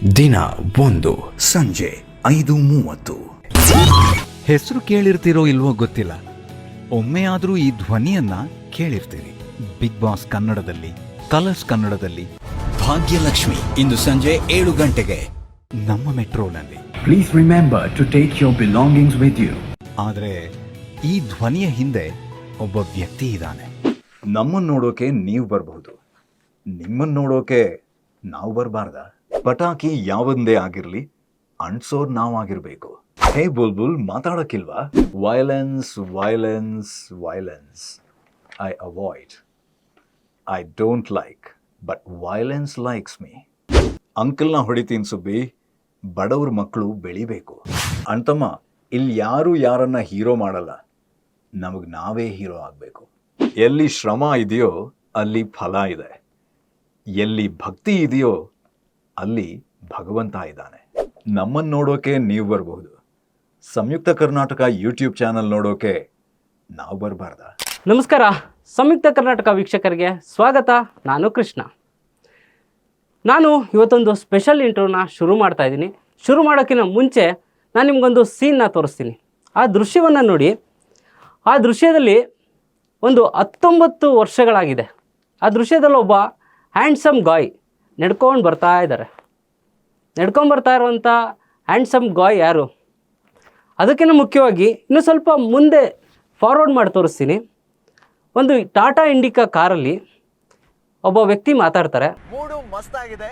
ದಿನ 1 ಸಂಜೆ 5:30. ಹೆಸರು ಕೇಳಿರ್ತಿರೋ ಇಲ್ವೋ ಗೊತ್ತಿಲ್ಲ, ಒಮ್ಮೆಯಾದ್ರೂ ಈ ಧ್ವನಿಯನ್ನ ಕೇಳಿರ್ತೀರಿ. ಬಿಗ್ ಬಾಸ್ ಕನ್ನಡದಲ್ಲಿ, ಕಲರ್ಸ್ ಕನ್ನಡದಲ್ಲಿ. ಭಾಗ್ಯಲಕ್ಷ್ಮಿ ಇಂದು ಸಂಜೆ 7 ಗಂಟೆಗೆ ನಮ್ಮ ಮೆಟ್ರೋನಲ್ಲಿ. Please remember to take your belongings with you. ಆದರೆ ಈ ಧ್ವನಿಯ ಹಿಂದೆ ಒಬ್ಬ ವ್ಯಕ್ತಿ ಇದ್ದಾನೆ. ನಮ್ಮನ್ನು ನೋಡೋಕೆ ನೀವು ಬರಬಹುದು, ನಿಮ್ಮನ್ನು ನೋಡೋಕೆ ನಾವು ಬರಬಾರ್ದ? ಪಟಾಕಿ ಯಾವಂದೇ ಆಗಿರಲಿ, ಅಣ್ಸೋರ್ ನಾವಾಗಿರ್ಬೇಕು. ಹೇ ಬುಲ್ಬುಲ್, ಮಾತಾಡೋಕ್ಕಿಲ್ವಾ? Violence violence violence I avoid. I don't like, but violence likes me. ಅಂಕಲ್ನ ಹೊಡಿತೀನಿ ಸುಬ್ಬಿ, ಬಡವ್ರ ಮಕ್ಕಳು ಬೆಳಿಬೇಕು. ಅಣ್ತಮ್ಮ, ಇಲ್ಲಿ ಯಾರು ಯಾರನ್ನ ಹೀರೋ ಮಾಡಲ್ಲ, ನಮಗೆ ನಾವೇ ಹೀರೋ ಆಗಬೇಕು. ಎಲ್ಲಿ ಶ್ರಮ ಇದೆಯೋ ಅಲ್ಲಿ ಫಲ ಇದೆ, ಎಲ್ಲಿ ಭಕ್ತಿ ಇದೆಯೋ ಅಲ್ಲಿ ಭಗವಂತ ಇದ್ದಾನೆ. ನಮ್ಮನ್ನು ನೋಡೋಕೆ ನೀವು ಬರಬಹುದು, ಸಂಯುಕ್ತ ಕರ್ನಾಟಕ ಯೂಟ್ಯೂಬ್ ಚಾನಲ್ ನೋಡೋಕೆ ನಾವು ಬರಬಾರ್ದ? ನಮಸ್ಕಾರ, ಸಂಯುಕ್ತ ಕರ್ನಾಟಕ ವೀಕ್ಷಕರಿಗೆ ಸ್ವಾಗತ. ನಾನು ಕೃಷ್ಣ. ನಾನು ಇವತ್ತೊಂದು ಸ್ಪೆಷಲ್ ಇಂಟ್ರೋನ ಶುರು ಮಾಡ್ತಾ ಇದ್ದೀನಿ. ಶುರು ಮಾಡೋಕ್ಕಿಂತ ಮುಂಚೆ ನಾನು ನಿಮಗೊಂದು ಸೀನ್ನ ತೋರಿಸ್ತೀನಿ. ಆ ದೃಶ್ಯವನ್ನು ನೋಡಿ. ಆ ದೃಶ್ಯದಲ್ಲಿ ಒಂದು 19 ವರ್ಷಗಳಾಗಿದೆ. ಆ ದೃಶ್ಯದಲ್ಲಿ ಒಬ್ಬ ಹ್ಯಾಂಡ್ಸಮ್ ಗಾಯ್ ನಡ್ಕೊಂಡು ಬರ್ತಾ ಇದ್ದಾರೆ. ನಡ್ಕೊಂಡು ಬರ್ತಾ ಇರುವಂಥ ಹ್ಯಾಂಡ್ಸಮ್ ಗಾಯ್ ಯಾರು? ಅದಕ್ಕಿಂತ ಮುಖ್ಯವಾಗಿ ಇನ್ನೂ ಸ್ವಲ್ಪ ಮುಂದೆ ಫಾರ್ವರ್ಡ್ ಮಾಡಿ ತೋರಿಸ್ತೀನಿ. ಒಂದು ಟಾಟಾ ಇಂಡಿಕಾ ಕಾರಲ್ಲಿ ಒಬ್ಬ ವ್ಯಕ್ತಿ ಮಾತಾಡ್ತಾರೆ. ಮೂಡು ಮಸ್ತಾಗಿದೆ,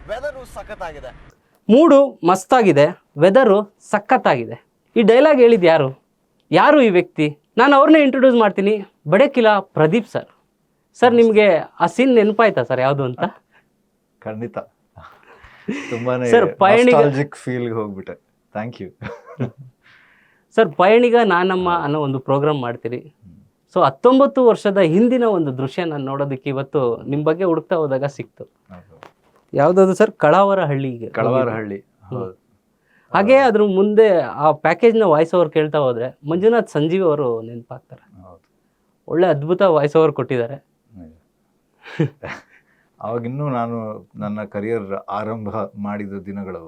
ವೆದರು ಸಖತ್ತಾಗಿದೆ. ಮೂಡು ಮಸ್ತಾಗಿದೆ, ವೆದರು ಸಖತ್ತಾಗಿದೆ. ಈ ಡೈಲಾಗ್ ಹೇಳಿದ್ದು ಯಾರು? ಯಾರು ಈ ವ್ಯಕ್ತಿ? ನಾನು ಅವ್ರನ್ನೇ ಇಂಟ್ರೊಡ್ಯೂಸ್ ಮಾಡ್ತೀನಿ. ಬಡಕಿಲ ಪ್ರದೀಪ್ ಸರ್. ಸರ್, ನಿಮಗೆ ಆ ಸೀನ್ ನೆನಪಾಯ್ತಾ ಸರ್ ಯಾವುದು ಅಂತ? ಖಂಡಿತ, ತುಂಬಾನೇ ಸರ್, ನಾಸ್ಟಾಲ್ಜಿಕ್ ಫೀಲ್ಗೆ ಹೋಗ್ಬಿಟ್ಟೆ. Thank you sir. ಪಯಣಿಗ ನಾನಮ್ಮ ಅನ್ನೋ ಒಂದು ಪ್ರೋಗ್ರಾಮ್ ಮಾಡ್ತೀರಿ. ಸೊ 19 ವರ್ಷದ ಹಿಂದಿನ ಒಂದು ದೃಶ್ಯ ನಾನು ನೋಡೋದಕ್ಕೆ ಇವತ್ತು ನಿಮ್ಮ ಬಗ್ಗೆ ಹುಡುಕ್ತಾ ಹೋದಾಗ ಸಿಕ್ತು. ಯಾವುದಾದ್ರು ಸರ್? ಕಳವರಹಳ್ಳಿಗೆ. ಕಳವರಹಳ್ಳಿ. ಹಾಗೆ ಅದ್ರ ಮುಂದೆ ಆ ಪ್ಯಾಕೇಜ್ನ ವಾಯ್ಸ್ ಓವರ್ ಕೇಳ್ತಾ ಹೋದ್ರೆ ಮಂಜುನಾಥ್ ಸಂಜೀವ್ ಅವರು ನೆನಪಾಗ್ತಾರೆ. ಒಳ್ಳೆ ಅದ್ಭುತ ವಾಯ್ಸ್ ಓವರ್ ಕೊಟ್ಟಿದ್ದಾರೆ. ಅವಾಗಿನ್ನೂ ನಾನು ನನ್ನ ಕರಿಯರ್ ಆರಂಭ ಮಾಡಿದ ದಿನಗಳು.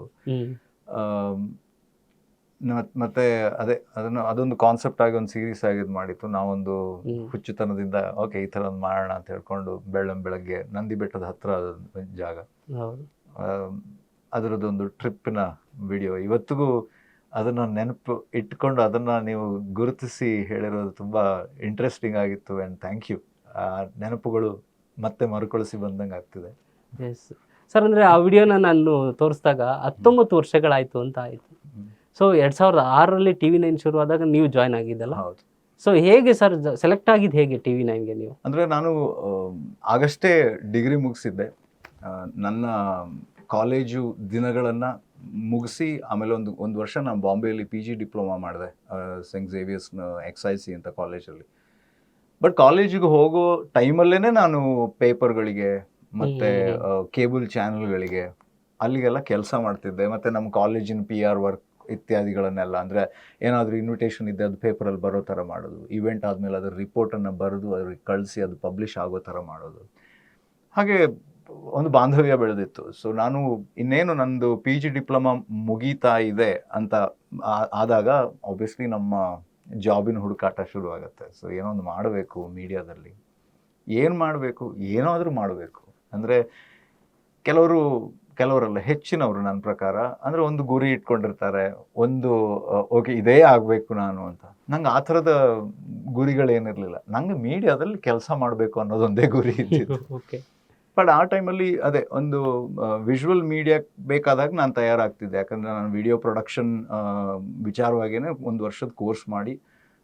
ಮತ್ತೆ ಅದೊಂದು ಕಾನ್ಸೆಪ್ಟ್ ಆಗಿ ಒಂದು ಸೀರೀಸ್ ಆಗಿ ಇದು ಮಾಡಿತ್ತು. ನಾವೊಂದು ಹುಚ್ಚುತನದಿಂದ ಓಕೆ ಈ ಥರ ಒಂದು ಮಾಡೋಣ ಅಂತ ಹೇಳ್ಕೊಂಡು ಬೆಳಗ್ಗೆ ನಂದಿ ಬೆಟ್ಟದ ಹತ್ರ ಜಾಗ, ಅದರದ್ದೊಂದು ಟ್ರಿಪ್ಪಿನ ವಿಡಿಯೋ ಇವತ್ತಿಗೂ ಅದನ್ನು ನೆನಪು ಇಟ್ಕೊಂಡು ಅದನ್ನು ನೀವು ಗುರುತಿಸಿ ಹೇಳಿರೋದು ತುಂಬ ಇಂಟ್ರೆಸ್ಟಿಂಗ್ ಆಗಿತ್ತು. And thank you. ಆ ನೆನಪುಗಳು ಮತ್ತೆ ಮರುಕಳಿಸಿ ಬಂದಂಗೆ ಆಗ್ತಿದೆ. Yes sir. ಅಂದರೆ ಆ ವಿಡಿಯೋನ ನಾನು ತೋರಿಸಿದಾಗ 19 ವರ್ಷಗಳಾಯಿತು ಅಂತ ಆಯಿತು. ಸೊ 2006ರಲ್ಲಿ TV9 ಶುರು ಆದಾಗ ನೀವು ಜಾಯ್ನ್ ಆಗಿದ್ದಲ್ಲ? ಹೌದು. ಸೊ ಹೇಗೆ ಸರ್ ಸೆಲೆಕ್ಟ್ ಆಗಿದ್ದು ಹೇಗೆ TV9ಗೆ ನೀವು? ಅಂದರೆ ನಾನು ಆಗಷ್ಟೇ ಡಿಗ್ರಿ ಮುಗಿಸಿದ್ದೆ. ನನ್ನ ಕಾಲೇಜು ದಿನಗಳನ್ನು ಮುಗಿಸಿ ಆಮೇಲೆ ಒಂದು ವರ್ಷ ನಾನು ಬಾಂಬೆಯಲ್ಲಿ PG ಡಿಪ್ಲೊಮಾ ಮಾಡಿದೆ, ಸೆಂಟ್ ಝೇವಿಯರ್ಸ್ನ XIC ಅಂತ ಕಾಲೇಜಲ್ಲಿ. ಬಟ್ ಕಾಲೇಜಿಗೆ ಹೋಗೋ ಟೈಮಲ್ಲೇ ನಾನು ಪೇಪರ್ಗಳಿಗೆ ಮತ್ತು ಕೇಬಲ್ ಚಾನಲ್ಗಳಿಗೆ ಅಲ್ಲಿಗೆಲ್ಲ ಕೆಲಸ ಮಾಡ್ತಿದ್ದೆ. ಮತ್ತು ನಮ್ಮ ಕಾಲೇಜಿನ PR ವರ್ಕ್ ಇತ್ಯಾದಿಗಳನ್ನೆಲ್ಲ, ಅಂದರೆ ಏನಾದರೂ ಇನ್ವಿಟೇಷನ್ ಇದ್ದೆ ಅದು ಪೇಪರಲ್ಲಿ ಬರೋ ಥರ ಮಾಡೋದು, ಇವೆಂಟ್ ಆದಮೇಲೆ ಅದರ ರಿಪೋರ್ಟನ್ನು ಬರೆದು ಅವ್ರಿಗೆ ಕಳಿಸಿ ಅದು ಪಬ್ಲಿಷ್ ಆಗೋ ಥರ ಮಾಡೋದು. ಹಾಗೆ ಒಂದು ಬಾಂಧವ್ಯ ಬೆಳೆದಿತ್ತು. ಸೊ ನಾನು ಇನ್ನೇನು ನಂದು PG ಡಿಪ್ಲೊಮಾ ಮುಗೀತಾ ಇದೆ ಅಂತ ಆದಾಗ ಆಬ್ವಿಯಸ್ಲಿ ನಮ್ಮ ಜಾಬಿನ ಹುಡುಕಾಟ ಶುರು ಆಗುತ್ತೆ. ಸೊ ಏನೋ ಒಂದು ಮಾಡಬೇಕು ಮೀಡಿಯಾದಲ್ಲಿ, ಏನು ಮಾಡಬೇಕು, ಏನಾದರೂ ಮಾಡಬೇಕು. ಅಂದರೆ ಕೆಲವರಲ್ಲ, ಹೆಚ್ಚಿನವರು ನನ್ನ ಪ್ರಕಾರ ಅಂದರೆ ಒಂದು ಗುರಿ ಇಟ್ಕೊಂಡಿರ್ತಾರೆ, ಒಂದು ಓಕೆ ಇದೇ ಆಗಬೇಕು ನಾನು ಅಂತ. ನಂಗೆ ಆ ಥರದ ಗುರಿಗಳೇನಿರಲಿಲ್ಲ. ನಂಗೆ ಮೀಡಿಯಾದಲ್ಲಿ ಕೆಲಸ ಮಾಡಬೇಕು ಅನ್ನೋದೊಂದೇ ಗುರಿ ಇದ್ದಿತ್ತು. ಓಕೆ. ಬಟ್ ಆ ಟೈಮಲ್ಲಿ ಅದೇ ಒಂದು ವಿಜುವಲ್ ಮೀಡಿಯಾ ಬೇಕಾದಾಗ ನಾನು ತಯಾರಾಗ್ತಿದ್ದೆ. ಯಾಕಂದರೆ ನಾನು ವಿಡಿಯೋ ಪ್ರೊಡಕ್ಷನ್ ವಿಚಾರವಾಗಿಯೇ 1 ವರ್ಷದ ಕೋರ್ಸ್ ಮಾಡಿ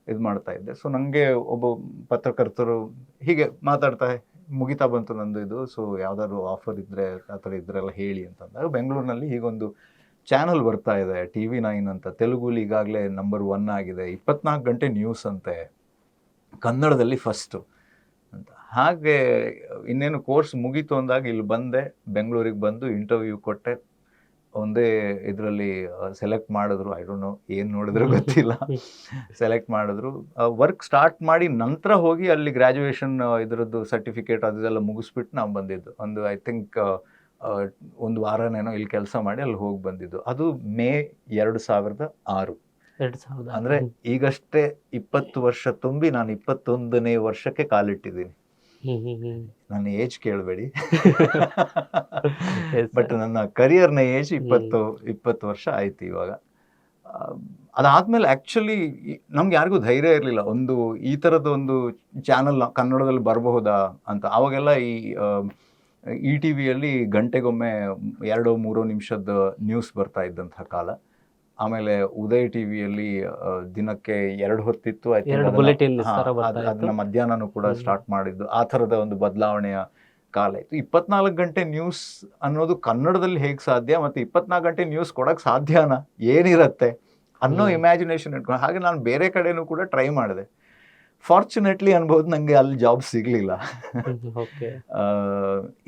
ಇದು ಮಾಡ್ತಾ ಇದ್ದೆ. ಸೊ ನನಗೆ ಒಬ್ಬ ಪತ್ರಕರ್ತರು ಹೀಗೆ ಮಾತಾಡ್ತಾ ಮುಗಿತಾ ಬಂತು ನಂದು ಇದು. ಸೊ ಯಾವ್ದಾದ್ರು ಆಫರ್ ಇದ್ದರೆ ಆ ಥರ ಇದ್ರೆಲ್ಲ ಹೇಳಿ ಅಂತಂದಾಗ ಬೆಂಗಳೂರಿನಲ್ಲಿ ಹೀಗೊಂದು ಚಾನಲ್ ಬರ್ತಾ ಇದೆ TV9 ಅಂತ. ತೆಲುಗುಲಿ ಈಗಾಗಲೇ ನಂಬರ್ 1 ಆಗಿದೆ, 24 ಗಂಟೆ ನ್ಯೂಸ್ ಅಂತೆ, ಕನ್ನಡದಲ್ಲಿ ಫಸ್ಟು ಅಂತ. ಹಾಗೆ ಇನ್ನೇನು ಕೋರ್ಸ್ ಮುಗೀತು ಅಂದಾಗ ಇಲ್ಲಿ ಬಂದೆ, ಬೆಂಗಳೂರಿಗೆ ಬಂದು ಇಂಟರ್ವ್ಯೂ ಕೊಟ್ಟೆ. ಒಂದೇ ಇದರಲ್ಲಿ ಸೆಲೆಕ್ಟ್ ಮಾಡಿದ್ರು. ಐ ಡೋಂಟ್ ನೋ ಏನು ನೋಡಿದ್ರು ಗೊತ್ತಿಲ್ಲ, ಸೆಲೆಕ್ಟ್ ಮಾಡಿದ್ರು. ವರ್ಕ್ ಸ್ಟಾರ್ಟ್ ಮಾಡಿ ನಂತರ ಹೋಗಿ ಅಲ್ಲಿ ಗ್ರ್ಯಾಜುಯೇಷನ್ ಇದರದ್ದು ಸರ್ಟಿಫಿಕೇಟ್ ಅದೆಲ್ಲ ಮುಗಿಸ್ಬಿಟ್ಟು ನಾವು ಬಂದಿದ್ದು. ಒಂದು ಐ ಥಿಂಕ್ ಒಂದು ವಾರನೇನೋ ಇಲ್ಲಿ ಕೆಲಸ ಮಾಡಿ ಅಲ್ಲಿ ಹೋಗಿ ಬಂದಿದ್ದು. ಅದು ಮೇ 2006. 2000 ಅಂದರೆ ಈಗಷ್ಟೇ 20 ವರ್ಷ ತುಂಬಿ ನಾನು 21ನೇ ವರ್ಷಕ್ಕೆ ಕಾಲಿಟ್ಟಿದ್ದೀನಿ. ನನ್ನ ಏಜ್ ಕೇಳಬೇಡಿ, ಬಟ್ ನನ್ನ ಕರಿಯರ್ನ ಏಜ್ 20 ವರ್ಷ ಆಯ್ತು ಇವಾಗ. ಅದಾದ್ಮೇಲೆ ಆ್ಯಕ್ಚುಲಿ ನಮ್ಗೆ ಯಾರಿಗೂ ಧೈರ್ಯ ಇರಲಿಲ್ಲ ಒಂದು ಈ ಥರದ ಒಂದು ಚಾನಲ್ ಕನ್ನಡದಲ್ಲಿ ಬರಬಹುದಾ ಅಂತ. ಆವಾಗೆಲ್ಲ ಈ ಟಿ ವಿಯಲ್ಲಿ ಗಂಟೆಗೊಮ್ಮೆ 2-3 ನಿಮಿಷದ ನ್ಯೂಸ್ ಬರ್ತಾ ಇದ್ದಂಥ ಕಾಲ. ಆಮೇಲೆ ಉದಯ್ ಟಿ ವಿಯಲ್ಲಿ ದಿನಕ್ಕೆ 2 ಹೊತ್ತಿತ್ತು, ಅದನ್ನ ಮಧ್ಯಾಹ್ನನೂ ಕೂಡ ಸ್ಟಾರ್ಟ್ ಮಾಡಿದ್ದು. ಆ ಥರದ ಒಂದು ಬದಲಾವಣೆಯ ಕಾಲ ಇತ್ತು. 24 ಗಂಟೆ ನ್ಯೂಸ್ ಅನ್ನೋದು ಕನ್ನಡದಲ್ಲಿ ಹೇಗೆ ಸಾಧ್ಯ, ಮತ್ತು 24 ಗಂಟೆ ನ್ಯೂಸ್ ಕೊಡೋಕ್ಕೆ ಸಾಧ್ಯನಾ, ಏನಿರುತ್ತೆ ಅನ್ನೋ ಇಮ್ಯಾಜಿನೇಷನ್ ಇಟ್ಕೊಂಡು ಹಾಗೆ ನಾನು ಬೇರೆ ಕಡೆನೂ ಕೂಡ ಟ್ರೈ ಮಾಡಿದೆ. ಫಾರ್ಚುನೇಟ್ಲಿ ಅನ್ಬೋದು ನನಗೆ ಅಲ್ಲಿ ಜಾಬ್ ಸಿಗಲಿಲ್ಲ.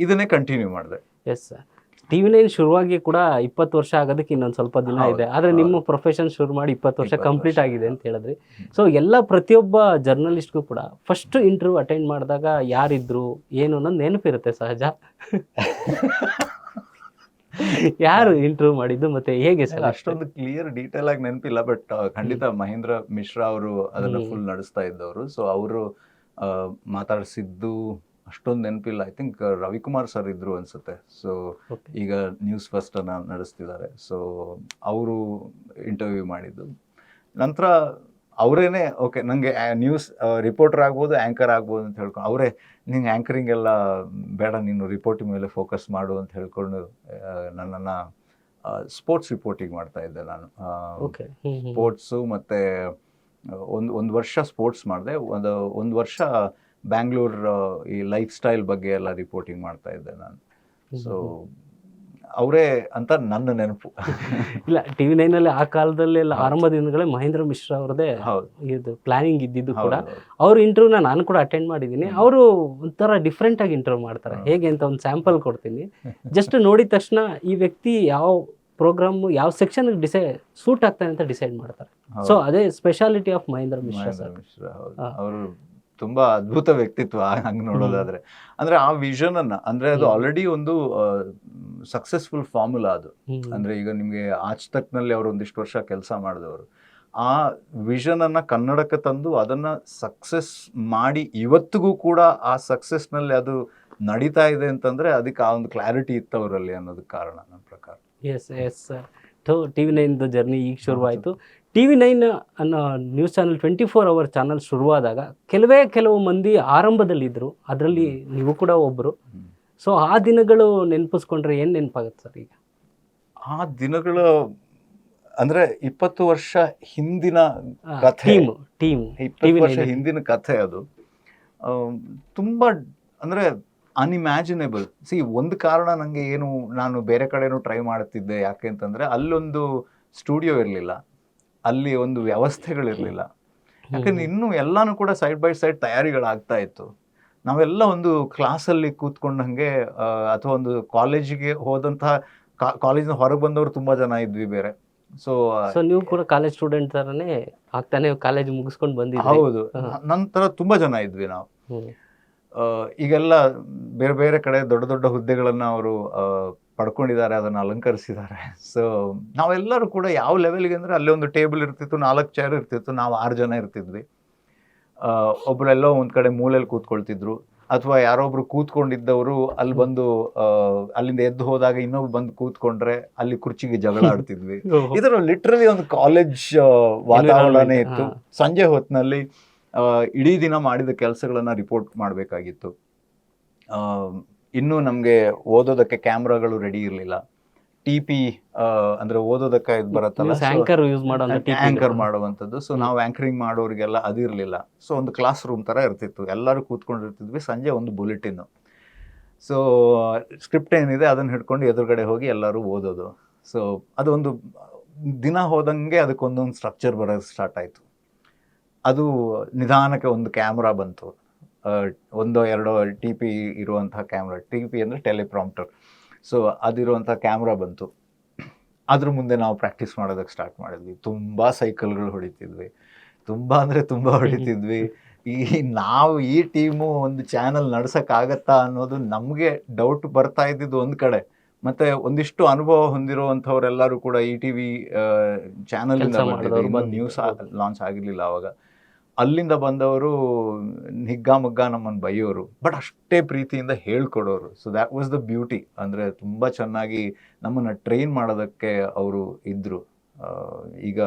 ಇದನ್ನೇ ಕಂಟಿನ್ಯೂ ಮಾಡಿದೆ. ಎಸ್ ಸರ್, TV9 ಶುರುವಾಗಿ ಕೂಡ 20 ವರ್ಷ ಆಗೋದಕ್ಕೆ ಇನ್ನೊಂದು ಸ್ವಲ್ಪ ದಿನ ಇದೆ. ಆದರೆ ನಿಮ್ಮ ಪ್ರೊಫೆಷನ್ ಶುರು ಮಾಡಿ 20 ವರ್ಷ ಕಂಪ್ಲೀಟ್ ಆಗಿದೆ ಅಂತ ಹೇಳಿದ್ರಿ. ಸೊ ಎಲ್ಲ ಪ್ರತಿಯೊಬ್ಬ ಜರ್ನಲಿಸ್ಟ್ಗೂ ಕೂಡ ಫಸ್ಟ್ ಇಂಟರ್ವ್ಯೂ ಅಟೆಂಡ್ ಮಾಡಿದಾಗ ಯಾರಿದ್ರು ಏನು ಅನ್ನೋದು ನೆನಪಿರುತ್ತೆ ಸಹಜ. ಯಾರು ಇಂಟರ್ವ್ಯೂ ಮಾಡಿದ್ದು ಮತ್ತೆ ಹೇಗೆ ಸರ್? ಅಷ್ಟೊಂದು ಕ್ಲಿಯರ್ ಡೀಟೇಲ್ ಆಗಿ ನೆನಪಿಲ್ಲ, ಬಟ್ ಖಂಡಿತ ಮಹೇಂದ್ರ ಮಿಶ್ರಾ ಅವರು ಅದನ್ನ ಫುಲ್ ನಡೆಸ್ತಾ ಇದ್ದವರು. ಸೊ ಅವರು ಮಾತಾಡಿಸಿದ್ದು ಅಷ್ಟೊಂದು ನೆನಪಿಲ್ಲ. ಐ ಥಿಂಕ್ ರವಿಕುಮಾರ್ ಸರ್ ಇದ್ರು ಅನ್ಸುತ್ತೆ. ಸೊ ಈಗ ನ್ಯೂಸ್ ಫಸ್ಟ್ ಅನ್ನ ನಡೆಸ್ತಿದ್ದಾರೆ. ಸೊ ಅವರು ಇಂಟರ್ವ್ಯೂ ಮಾಡಿದ್ದು. ನಂತರ ಅವರೇನೆ ಓಕೆ ನನಗೆ ನ್ಯೂಸ್ ರಿಪೋರ್ಟರ್ ಆಗ್ಬೋದು, ಆ್ಯಂಕರ್ ಆಗ್ಬೋದು ಅಂತ ಹೇಳ್ಕೊಂಡು ಅವರೇ ನಿಂಗೆ ಆ್ಯಂಕರಿಂಗ್ ಎಲ್ಲ ಬೇಡ, ನೀನು ರಿಪೋರ್ಟಿಂಗ್ ಮೇಲೆ ಫೋಕಸ್ ಮಾಡು ಅಂತ ಹೇಳ್ಕೊಂಡು ನನ್ನನ್ನು ಸ್ಪೋರ್ಟ್ಸ್ ರಿಪೋರ್ಟಿಂಗ್ ಮಾಡ್ತಾ ಇದ್ದೆ ನಾನು. ಸ್ಪೋರ್ಟ್ಸು ಮತ್ತು ಒಂದು ವರ್ಷ ಸ್ಪೋರ್ಟ್ಸ್ ಮಾಡಿದೆ, ಒಂದು ವರ್ಷ ಬ್ಯಾಂಗ್ಳೂರ್ ಈ ಲೈಫ್ ಸ್ಟೈಲ್ ಬಗ್ಗೆ ಎಲ್ಲ ರಿಪೋರ್ಟಿಂಗ್ ಮಾಡ್ತಾ ಇದ್ದೆ ನಾನು. ಸೊ ಅವರೇ ಅಂತ ನನ್ನ ನೆನಪು. ಇಲ್ಲ, TV9 ಅಲ್ಲಿ ಆ ಕಾಲದಲ್ಲೆಲ್ಲ ಆರಂಭ ದಿನಗಳೇ ಮಹೇಂದ್ರ ಮಿಶ್ರಾ ಅವ್ರದೇ ಇದು ಪ್ಲಾನಿಂಗ್ ಇದ್ದಿದ್ದು ಕೂಡ. ಅವ್ರ ಇಂಟರ್ವ್ಯೂನ ನಾನು ಕೂಡ ಅಟೆಂಡ್ ಮಾಡಿದ್ದೀನಿ. ಅವರು ಒಂಥರ ಡಿಫ್ರೆಂಟ್ ಆಗಿ ಇಂಟರ್ವ್ಯೂ ಮಾಡ್ತಾರೆ. ಹೇಗೆ ಅಂತ ಒಂದು ಸ್ಯಾಂಪಲ್ ಕೊಡ್ತೀನಿ. ಜಸ್ಟ್ ನೋಡಿದ ತಕ್ಷಣ ಈ ವ್ಯಕ್ತಿ ಯಾವ ಪ್ರೋಗ್ರಾಮ್ ಯಾವ ಸೆಕ್ಷನ್ ಸೂಟ್ ಆಗ್ತಾನೆ ಅಂತ ಡಿಸೈಡ್ ಮಾಡ್ತಾರೆ. ಸೊ ಅದೇ speciality of Mahendra Mishra sir. ಅವರು ತುಂಬಾ ಅದ್ಭುತ ವ್ಯಕ್ತಿತ್ವ ಹಂಗೆ ನೋಡೋದಾದ್ರೆ. ಅಂದ್ರೆ ಆ ವಿಷನ್ ಅನ್ನ, ಅಂದ್ರೆ ಅದು ಆಲ್ರೆಡಿ ಒಂದು ಸಕ್ಸಸ್ಫುಲ್ ಫಾರ್ಮುಲಾ ಅದು. ಅಂದ್ರೆ ಈಗ ನಿಮ್ಗೆ ಆಜ್ ತಕ್ ನಲ್ಲಿ ಅವರು ಒಂದಿಷ್ಟು ವರ್ಷ ಕೆಲಸ ಮಾಡಿದವರು ಆ ವಿಷನ್ ಅನ್ನ ಕನ್ನಡಕ್ಕೆ ತಂದು ಅದನ್ನ ಸಕ್ಸಸ್ ಮಾಡಿ ಇವತ್ತಿಗೂ ಕೂಡ ಆ ಸಕ್ಸಸ್ ನಲ್ಲಿ ಅದು ನಡೀತಾ ಇದೆ ಅಂತಂದ್ರೆ ಅದಕ್ಕೆ ಆ ಒಂದು ಕ್ಲಾರಿಟಿ ಇತ್ತು ಅವರಲ್ಲಿ ಅನ್ನೋದಕ್ಕೆ ಕಾರಣ ನನ್ನ ಪ್ರಕಾರ. ಎಸ್ ಎಸ್ TV9 ಜರ್ನಿ ಈಗ ಶುರುವಾಯಿತು. TV9 ಅನ್ನೋ ನ್ಯೂಸ್ ಚಾನಲ್ 24 ಅವರ್ ಚಾನಲ್ ಶುರುವಾದಾಗ ಕೆಲವು ಮಂದಿ ಆರಂಭದಲ್ಲಿದ್ದರು, ಅದರಲ್ಲಿ ನೀವು ಕೂಡ ಒಬ್ಬರು. ಸೊ ಆ ದಿನಗಳು ನೆನಪಿಸ್ಕೊಂಡ್ರೆ ಏನು ನೆನಪಾಗುತ್ತೆ ಸರ್ ಈಗ? ಆ ದಿನಗಳು ಅಂದ್ರೆ 20 ವರ್ಷ ಹಿಂದಿನ ಕಥೆ, 20 ವರ್ಷ ಹಿಂದಿನ ಕಥೆ ಅದು. ತುಂಬಾ ಅಂದ್ರೆ ಅನ್ಇಮ್ಯಾಜಿನೇಬಲ್. ಒಂದು ಕಾರಣ ನನಗೆ ಏನು, ನಾನು ಬೇರೆ ಕಡೆನೂ ಟ್ರೈ ಮಾಡ್ತಿದ್ದೆ. ಯಾಕೆ ಅಂತಂದರೆ ಅಲ್ಲೊಂದು ಸ್ಟುಡಿಯೋ ಇರಲಿಲ್ಲ, ಅಲ್ಲಿ ಒಂದು ವ್ಯವಸ್ಥೆಗಳಿರಲಿಲ್ಲ. ಯಾಕಂದ್ರೆ ಇನ್ನೂ ಎಲ್ಲನೂ ಕೂಡ ಸೈಡ್ ಬೈ ಸೈಡ್ ತಯಾರಿಗಳಾಗ್ತಾ ಇತ್ತು. ನಾವೆಲ್ಲ ಒಂದು ಕ್ಲಾಸಲ್ಲಿ ಕೂತ್ಕೊಂಡಂಗೆ ಅಥವಾ ಒಂದು ಕಾಲೇಜಿಗೆ ಹೋದಂತಹ ಕಾಲೇಜಿನ ಹೊರಗೆ ಬಂದವರು ತುಂಬ ಜನ ಇದ್ವಿ ಬೇರೆ. ಸೊ ನೀವು ಕೂಡ ಕಾಲೇಜ್ ಸ್ಟೂಡೆಂಟ್ ಥರನೇ ಆಗ್ತಾನೆ ಕಾಲೇಜ್ ಮುಗಿಸ್ಕೊಂಡು ಬಂದಿದ್ವಿ. ಹೌದು, ನಂತರ ತುಂಬ ಜನ ಇದ್ವಿ ನಾವು. ಈಗೆಲ್ಲ ಬೇರೆ ಬೇರೆ ಕಡೆ ದೊಡ್ಡ ದೊಡ್ಡ ಹುದ್ದೆಗಳನ್ನು ಅವರು ಪಡ್ಕೊಂಡಿದ್ದಾರೆ, ಅದನ್ನು ಅಲಂಕರಿಸಿದ್ದಾರೆ. ಸೊ ನಾವೆಲ್ಲರೂ ಕೂಡ ಯಾವ ಲೆವೆಲ್ಗೆ ಅಂದರೆ ಅಲ್ಲಿ ಒಂದು ಟೇಬಲ್ ಇರ್ತಿತ್ತು, 4 ಚೇರ್ ಇರ್ತಿತ್ತು, ನಾವು 6 ಜನ ಇರ್ತಿದ್ವಿ. ಒಬ್ಬರೆಲ್ಲೋ ಒಂದು ಕಡೆ ಮೂಲೆಯಲ್ಲಿ ಕೂತ್ಕೊಳ್ತಿದ್ರು, ಅಥವಾ ಯಾರೊಬ್ರು ಕೂತ್ಕೊಂಡಿದ್ದವರು ಅಲ್ಲಿ ಬಂದು ಅಲ್ಲಿಂದ ಎದ್ದು ಹೋದಾಗ ಇನ್ನೊಬ್ರು ಬಂದು ಕೂತ್ಕೊಂಡ್ರೆ ಅಲ್ಲಿ ಕುರ್ಚಿಗೆ ಜಗಳ ಆಡ್ತಿದ್ವಿ. ಇದರ ಲಿಟ್ರಲಿ ಒಂದು ಕಾಲೇಜ್ ವಾತಾವರಣನೇ ಇತ್ತು. ಸಂಜೆ ಹೊತ್ತಿನಲ್ಲಿ ಇಡೀ ದಿನ ಮಾಡಿದ ಕೆಲಸಗಳನ್ನು ರಿಪೋರ್ಟ್ ಮಾಡಬೇಕಾಗಿತ್ತು. ಇನ್ನೂ ನಮಗೆ ಓದೋದಕ್ಕೆ ಕ್ಯಾಮ್ರಾಗಳು ರೆಡಿ ಇರಲಿಲ್ಲ. TP ಅಂದರೆ ಓದೋದಕ್ಕೆ ಇದು ಬರುತ್ತಲ್ಲ, ಆ್ಯಂಕರ್ ಮಾಡುವಂಥದ್ದು. ಸೊ ನಾವು ಆ್ಯಂಕರಿಂಗ್ ಮಾಡೋರಿಗೆಲ್ಲ ಅದಿರಲಿಲ್ಲ. ಸೊ ಒಂದು ಕ್ಲಾಸ್ ರೂಮ್ ಥರ ಇರ್ತಿತ್ತು, ಎಲ್ಲರೂ ಕೂತ್ಕೊಂಡಿರ್ತಿದ್ವಿ. ಸಂಜೆ ಒಂದು ಬುಲೆಟಿನ್ನು. ಸೊ ಸ್ಕ್ರಿಪ್ಟ್ ಏನಿದೆ ಅದನ್ನು ಹಿಡ್ಕೊಂಡು ಎದುರುಗಡೆ ಹೋಗಿ ಎಲ್ಲರೂ ಓದೋದು. ಸೊ ಅದೊಂದು ದಿನ ಹೋದಂಗೆ ಅದಕ್ಕೊಂದೊಂದು ಸ್ಟ್ರಕ್ಚರ್ ಬರೋದು ಸ್ಟಾರ್ಟ್ ಆಯಿತು. ಅದು ನಿಧಾನಕ್ಕೆ ಒಂದು ಕ್ಯಾಮ್ರಾ ಬಂತು, 1-2 TP ಇರುವಂತಹ ಕ್ಯಾಮ್ರಾ. TP ಅಂದರೆ ಟೆಲಿಪ್ರಾಂಪ್ಟರ್. ಸೊ ಅದಿರುವಂಥ ಕ್ಯಾಮ್ರಾ ಬಂತು. ಅದ್ರ ಮುಂದೆ ನಾವು ಪ್ರಾಕ್ಟೀಸ್ ಮಾಡೋದಕ್ಕೆ ಸ್ಟಾರ್ಟ್ ಮಾಡಿದ್ವಿ. ತುಂಬ ಸೈಕಲ್ಗಳು ಹೊಡಿತಿದ್ವಿ, ತುಂಬ ಅಂದರೆ ತುಂಬ ಹೊಡಿತಿದ್ವಿ. ನಾವು ಈ ಟೀಮು ಒಂದು ಚಾನಲ್ ನಡ್ಸೋಕ್ಕಾಗತ್ತಾ ಅನ್ನೋದು ನಮಗೆ ಡೌಟ್ ಬರ್ತಾ ಇದ್ದಿದ್ದು ಒಂದು ಕಡೆ. ಮತ್ತೆ ಒಂದಿಷ್ಟು ಅನುಭವ ಹೊಂದಿರುವಂಥವರೆಲ್ಲರೂ ಕೂಡ ಈ ಟಿ ವಿ ಚಾನಲಿಂದ ಕೆಲ್ಸ ಮಾಡಿದವರು ಬಂದಿದ್ರು, ನ್ಯೂಸ್ ಲಾಂಚ್ ಆಗಿರಲಿಲ್ಲ ಆವಾಗ. ಅಲ್ಲಿಂದ ಬಂದವರು ಹಿಗ್ಗಾಮಗ್ಗ ನಮ್ಮನ್ನು ಬೈಯೋರು, ಬಟ್ ಅಷ್ಟೇ ಪ್ರೀತಿಯಿಂದ ಹೇಳ್ಕೊಡೋರು. So that was the beauty. ಅಂದರೆ ತುಂಬ ಚೆನ್ನಾಗಿ ನಮ್ಮನ್ನು ಟ್ರೈನ್ ಮಾಡೋದಕ್ಕೆ ಅವರು ಇದ್ದರು. ಈಗ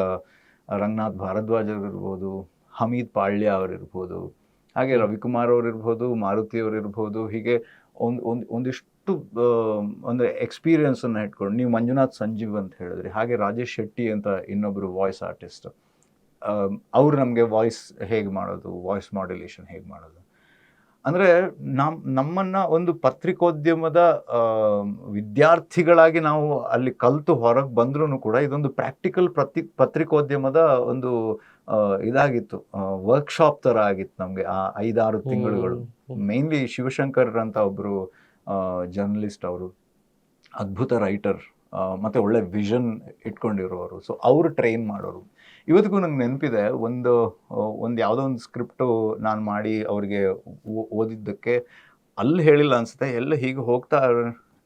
ರಂಗನಾಥ್ ಭಾರದ್ವಾಜ್ ಅವರಿರ್ಬೋದು, ಹಮೀದ್ ಪಾಳ್ಯ ಅವರಿರ್ಬೋದು, ಹಾಗೆ ರವಿಕುಮಾರ್ ಅವರಿರ್ಬೋದು, ಮಾರುತಿ ಅವರಿರ್ಬೋದು, ಹೀಗೆ ಒಂದಿಷ್ಟು ಅಂದರೆ ಎಕ್ಸ್ಪೀರಿಯನ್ಸನ್ನು ಇಟ್ಕೊಂಡು, ನೀವು ಮಂಜುನಾಥ್ ಸಂಜೀವ್ ಅಂತ ಹೇಳಿದ್ರಿ, ಹಾಗೆ ರಾಜೇಶ್ ಶೆಟ್ಟಿ ಅಂತ ಇನ್ನೊಬ್ಬರು ವಾಯ್ಸ್ ಆರ್ಟಿಸ್ಟ್, ಅವರು ನಮಗೆ ವಾಯ್ಸ್ ಹೇಗೆ ಮಾಡೋದು, ವಾಯ್ಸ್ ಮಾಡ್ಯುಲೇಷನ್ ಹೇಗೆ ಮಾಡೋದು. ಅಂದರೆ ನಮ್ಮನ್ನು ಒಂದು ಪತ್ರಿಕೋದ್ಯಮದ ವಿದ್ಯಾರ್ಥಿಗಳಾಗಿ ನಾವು ಅಲ್ಲಿ ಕಲಿತು ಹೊರಗೆ ಬಂದ್ರೂ ಕೂಡ ಇದೊಂದು ಪ್ರಾಕ್ಟಿಕಲ್ ಪತ್ರಿಕೋದ್ಯಮದ ಒಂದು ಇದಾಗಿತ್ತು, ವರ್ಕ್ಶಾಪ್ ಥರ ಆಗಿತ್ತು ನಮಗೆ ಆ 5-6 ತಿಂಗಳುಗಳು. ಮೇನ್ಲಿ ಶಿವಶಂಕರ್ ಅಂತ ಒಬ್ಬರು ಜರ್ನಲಿಸ್ಟ್, ಅವರು ಅದ್ಭುತ ರೈಟರ್ ಮತ್ತು ಒಳ್ಳೆ ವಿಷನ್ ಇಟ್ಕೊಂಡಿರೋರು. ಸೊ ಅವರು ಟ್ರೈನ್ ಮಾಡೋರು. ಇವತ್ತಿಗೂ ನಂಗೆ ನೆನಪಿದೆ, ಒಂದು ಯಾವುದೋ ಒಂದು ಸ್ಕ್ರಿಪ್ಟು ನಾನು ಮಾಡಿ ಅವರಿಗೆ ಓದಿದ್ದಕ್ಕೆ ಅಲ್ಲಿ ಹೇಳಿಲ್ಲ ಅನಿಸುತ್ತೆ, ಎಲ್ಲ ಹೀಗೆ ಹೋಗ್ತಾ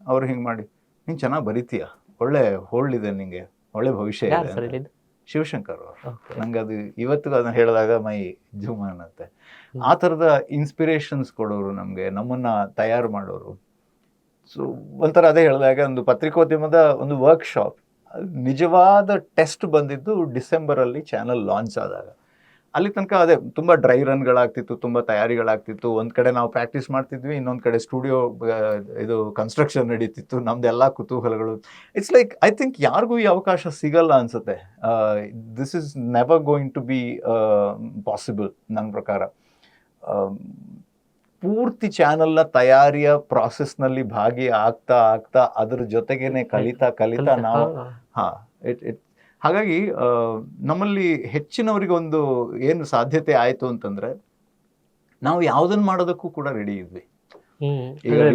ಅವ್ರು ಹಿಂಗೆ ಮಾಡಿ, ನೀನು ಚೆನ್ನಾಗಿ ಬರೀತೀಯ, ಒಳ್ಳೆ ಹೋಲ್ಡಿದೆ ನಿಂಗೆ, ಒಳ್ಳೆ ಭವಿಷ್ಯ ಇದೆ ಅಂತ. ಶಿವಶಂಕರ್ ಅವರು. ನಂಗೆ ಅದು ಇವತ್ತಿಗೂ ಅದನ್ನ ಹೇಳಿದಾಗ ಮೈ ಜುಮ್ ಅನ್ನತ್ತೆ. ಆ ಥರದ ಇನ್ಸ್ಪಿರೇಷನ್ಸ್ ಕೊಡೋರು ನಮಗೆ, ನಮ್ಮನ್ನು ತಯಾರು ಮಾಡೋರು. ಸೊ ಒಂಥರ ಅದೇ ಹೇಳಿದಾಗ ಒಂದು ಪತ್ರಿಕೋದ್ಯಮದ ಒಂದು ವರ್ಕ್ಶಾಪ್. ನಿಜವಾದ ಟೆಸ್ಟ್ ಬಂದಿದ್ದು ಡಿಸೆಂಬರಲ್ಲಿ ಚಾನಲ್ ಲಾಂಚ್ ಆದಾಗ. ಅಲ್ಲಿ ತನಕ ಅದೇ ತುಂಬ ಡ್ರೈ ರನ್ಗಳಾಗ್ತಿತ್ತು, ತುಂಬ ತಯಾರಿಗಳಾಗ್ತಿತ್ತು. ಒಂದು ಕಡೆ ನಾವು ಪ್ರಾಕ್ಟೀಸ್ ಮಾಡ್ತಿದ್ವಿ, ಇನ್ನೊಂದು ಕಡೆ ಸ್ಟುಡಿಯೋ ಇದು ಕನ್ಸ್ಟ್ರಕ್ಷನ್ ನಡೀತಿತ್ತು, ನಮ್ದೆಲ್ಲ ಕುತೂಹಲಗಳು. ಇಟ್ಸ್ ಲೈಕ್ ಐ ಥಿಂಕ್ ಯಾರಿಗೂ ಈ ಅವಕಾಶ ಸಿಗಲ್ಲ ಅನ್ಸುತ್ತೆ. This is never going to be possible ನನ್ನ ಪ್ರಕಾರ. ಪೂರ್ತಿ ಚಾನಲ್ನ ತಯಾರಿಯ ಪ್ರಾಸೆಸ್ನಲ್ಲಿ ಭಾಗಿ ಆಗ್ತಾ ಅದ್ರ ಜೊತೆಗೇನೆ ಕಲಿತಾ ನಾವು ಹಾಗಾಗಿ ನಮ್ಮಲ್ಲಿ ಹೆಚ್ಚಿನವರಿಗೆ ಒಂದು ಏನು ಸಾಧ್ಯತೆ ಆಯಿತು ಅಂತಂದ್ರೆ, ನಾವು ಯಾವುದನ್ನು ಮಾಡೋದಕ್ಕೂ ಕೂಡ ರೆಡಿ ಇದ್ವಿ.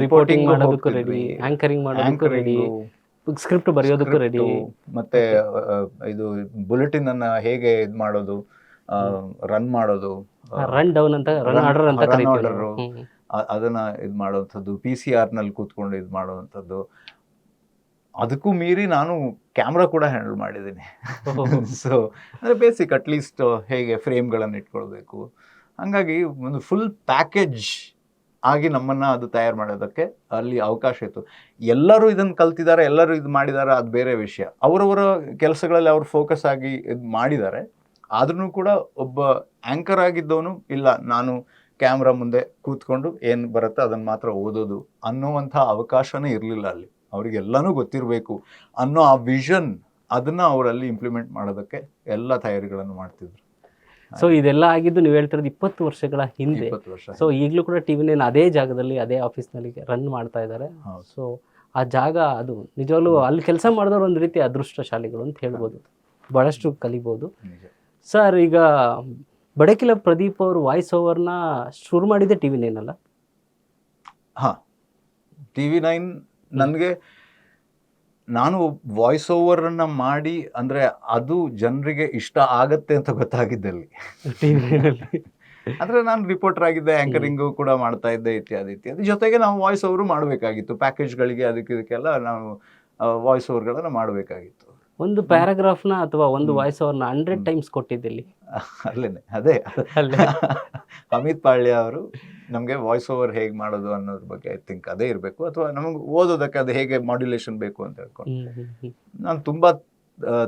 ರಿಪೋರ್ಟಿಂಗ್ ಮಾಡೋದಕ್ಕೂ ರೆಡಿ, ಆಂಕರಿಂಗ್ ಮಾಡೋದಕ್ಕೂ ರೆಡಿ, ಸ್ಕ್ರಿಪ್ಟ್ ಬರೆಯೋದಕ್ಕೂ ರೆಡಿ, ಮತ್ತೆ ಇದು ಬುಲೆಟಿನ್ ಅನ್ನ ಹೇಗೆ ಇದು ಮಾಡೋದು, ರನ್ ಮಾಡೋದು, ರನ್ ಡೌನ್ ಅಂತ, ರನ್ ಆರ್ಡರ್ ಅಂತ ಕರೀತೀವಿ, ಅದನ್ನ ಇದು ಮಾಡುವಂಥದ್ದು, PCR ನಲ್ಲಿ ಕೂತ್ಕೊಂಡು ಇದು ಮಾಡುವಂಥದ್ದು. ಅದಕ್ಕೂ ಮೀರಿ ನಾನು ಕ್ಯಾಮ್ರಾ ಕೂಡ ಹ್ಯಾಂಡಲ್ ಮಾಡಿದ್ದೀನಿ. ಸೊ ಅಂದರೆ ಬೇಸಿಕ್ ಅಟ್ಲೀಸ್ಟ್ ಹೇಗೆ ಫ್ರೇಮ್ಗಳನ್ನು ಇಟ್ಕೊಳ್ಬೇಕು, ಹಾಗಾಗಿ ಒಂದು ಫುಲ್ ಪ್ಯಾಕೇಜ್ ಆಗಿ ನಮ್ಮನ್ನು ಅದು ತಯಾರು ಮಾಡೋದಕ್ಕೆ ಅಲ್ಲಿ ಅವಕಾಶ ಇತ್ತು. ಎಲ್ಲರೂ ಇದನ್ನು ಕಲ್ತಿದ್ದಾರೆ, ಎಲ್ಲರೂ ಇದು ಮಾಡಿದ್ದಾರೆ, ಅದು ಬೇರೆ ವಿಷಯ. ಅವರವರ ಕೆಲಸಗಳಲ್ಲಿ ಅವರು ಫೋಕಸ್ ಆಗಿ ಇದು ಮಾಡಿದ್ದಾರೆ. ಆದ್ರೂ ಕೂಡ ಒಬ್ಬ ಆ್ಯಂಕರ್ ಆಗಿದ್ದವನು ಇಲ್ಲ, ನಾನು ಕ್ಯಾಮ್ರಾ ಮುಂದೆ ಕೂತ್ಕೊಂಡು ಏನು ಬರುತ್ತೆ ಅದನ್ನು ಮಾತ್ರ ಓದೋದು ಅನ್ನುವಂಥ ಅವಕಾಶನೇ ಇರಲಿಲ್ಲ ಅಲ್ಲಿ. ಅವರಿಗೆಲ್ಲನೂ ಗೊತ್ತಿರಬೇಕು ಅನ್ನೋ ಆ ವಿಷನ್, ಅದನ್ನು ಅವರಲ್ಲಿ ಇಂಪ್ಲಿಮೆಂಟ್ ಮಾಡೋದಕ್ಕೆ ಎಲ್ಲ ತಯಾರಿಗಳನ್ನು ಮಾಡ್ತಿದ್ರು. ಸೊ ಇದೆಲ್ಲ ಆಗಿದ್ದು ನೀವು ಹೇಳ್ತಿರೋದು 20 ವರ್ಷಗಳ ಹಿಂದೆ. 20 ವರ್ಷ. ಸೊ ಈಗಲೂ ಕೂಡ ಟಿವಿನ ಅದೇ ಜಾಗದಲ್ಲಿ, ಅದೇ ಆಫೀಸ್ನಲ್ಲಿ ರನ್ ಮಾಡ್ತಾ ಇದ್ದಾರೆ. ಸೊ ಆ ಜಾಗ ಅದು ನಿಜವಾಗ್ಲೂ ಅಲ್ಲಿ ಕೆಲಸ ಮಾಡಿದವರು ಒಂದು ರೀತಿ ಅದೃಷ್ಟಶಾಲಿಗಳು ಅಂತ ಹೇಳ್ಬೋದು, ಭಾಳಷ್ಟು ಕಲಿಬೋದು. ಸರ್, ಈಗ ಬಡಕಿಲ ಪ್ರದೀಪ್ ಅವರು ವಾಯ್ಸ್ ಓವರ್ನ ಶುರು ಮಾಡಿದ್ದೆ TV9 ಅಲ್ಲ? ಹಾಂ, TV9 ನನಗೆ, ನಾನು ವಾಯ್ಸ್ ಓವರನ್ನು ಮಾಡಿ ಅಂದರೆ ಅದು ಜನರಿಗೆ ಇಷ್ಟ ಆಗತ್ತೆ ಅಂತ ಗೊತ್ತಾಗಿದ್ದಲ್ಲಿ. ಅಂದರೆ ನಾನು ರಿಪೋರ್ಟರ್ ಆಗಿದ್ದೆ, ಆ್ಯಂಕರಿಂಗು ಕೂಡ ಮಾಡ್ತಾ ಇದ್ದೆ, ಇತ್ಯಾದಿ. ಜೊತೆಗೆ ನಾವು ವಾಯ್ಸ್ ಓವರು ಮಾಡಬೇಕಾಗಿತ್ತು, ಪ್ಯಾಕೇಜ್ಗಳಿಗೆ ಇದಕ್ಕೆಲ್ಲ ನಾವು ವಾಯ್ಸ್ ಓವರ್ಗಳನ್ನು ಮಾಡಬೇಕಾಗಿತ್ತು. ಒಂದು ಪ್ಯಾರಾಗ್ರಾಫ್ನ ಅಥವಾ ಒಂದು ವಾಯ್ಸ್ ಓವರ್ನ 100 ಟೈಮ್ಸ್ ಕೊಟ್ಟಿದ್ದಲ್ಲಿ ಅಲ್ಲೇನೆ, ಅದೇ ಅಮಿತ್ ಪಾಳ್ಯ ಅವರು ನಮಗೆ ವಾಯ್ಸ್ ಓವರ್ ಹೇಗೆ ಮಾಡೋದು ಅನ್ನೋದ್ರ ಬಗ್ಗೆ ಐ ಥಿಂಕ್ ಅದೇ ಇರಬೇಕು, ಅಥವಾ ನಮಗೆ ಓದೋದಕ್ಕೆ ಅದು ಹೇಗೆ ಮಾಡ್ಯುಲೇಷನ್ ಬೇಕು ಅಂತ ಹೇಳ್ಕೊಂಡು ನಾನು ತುಂಬ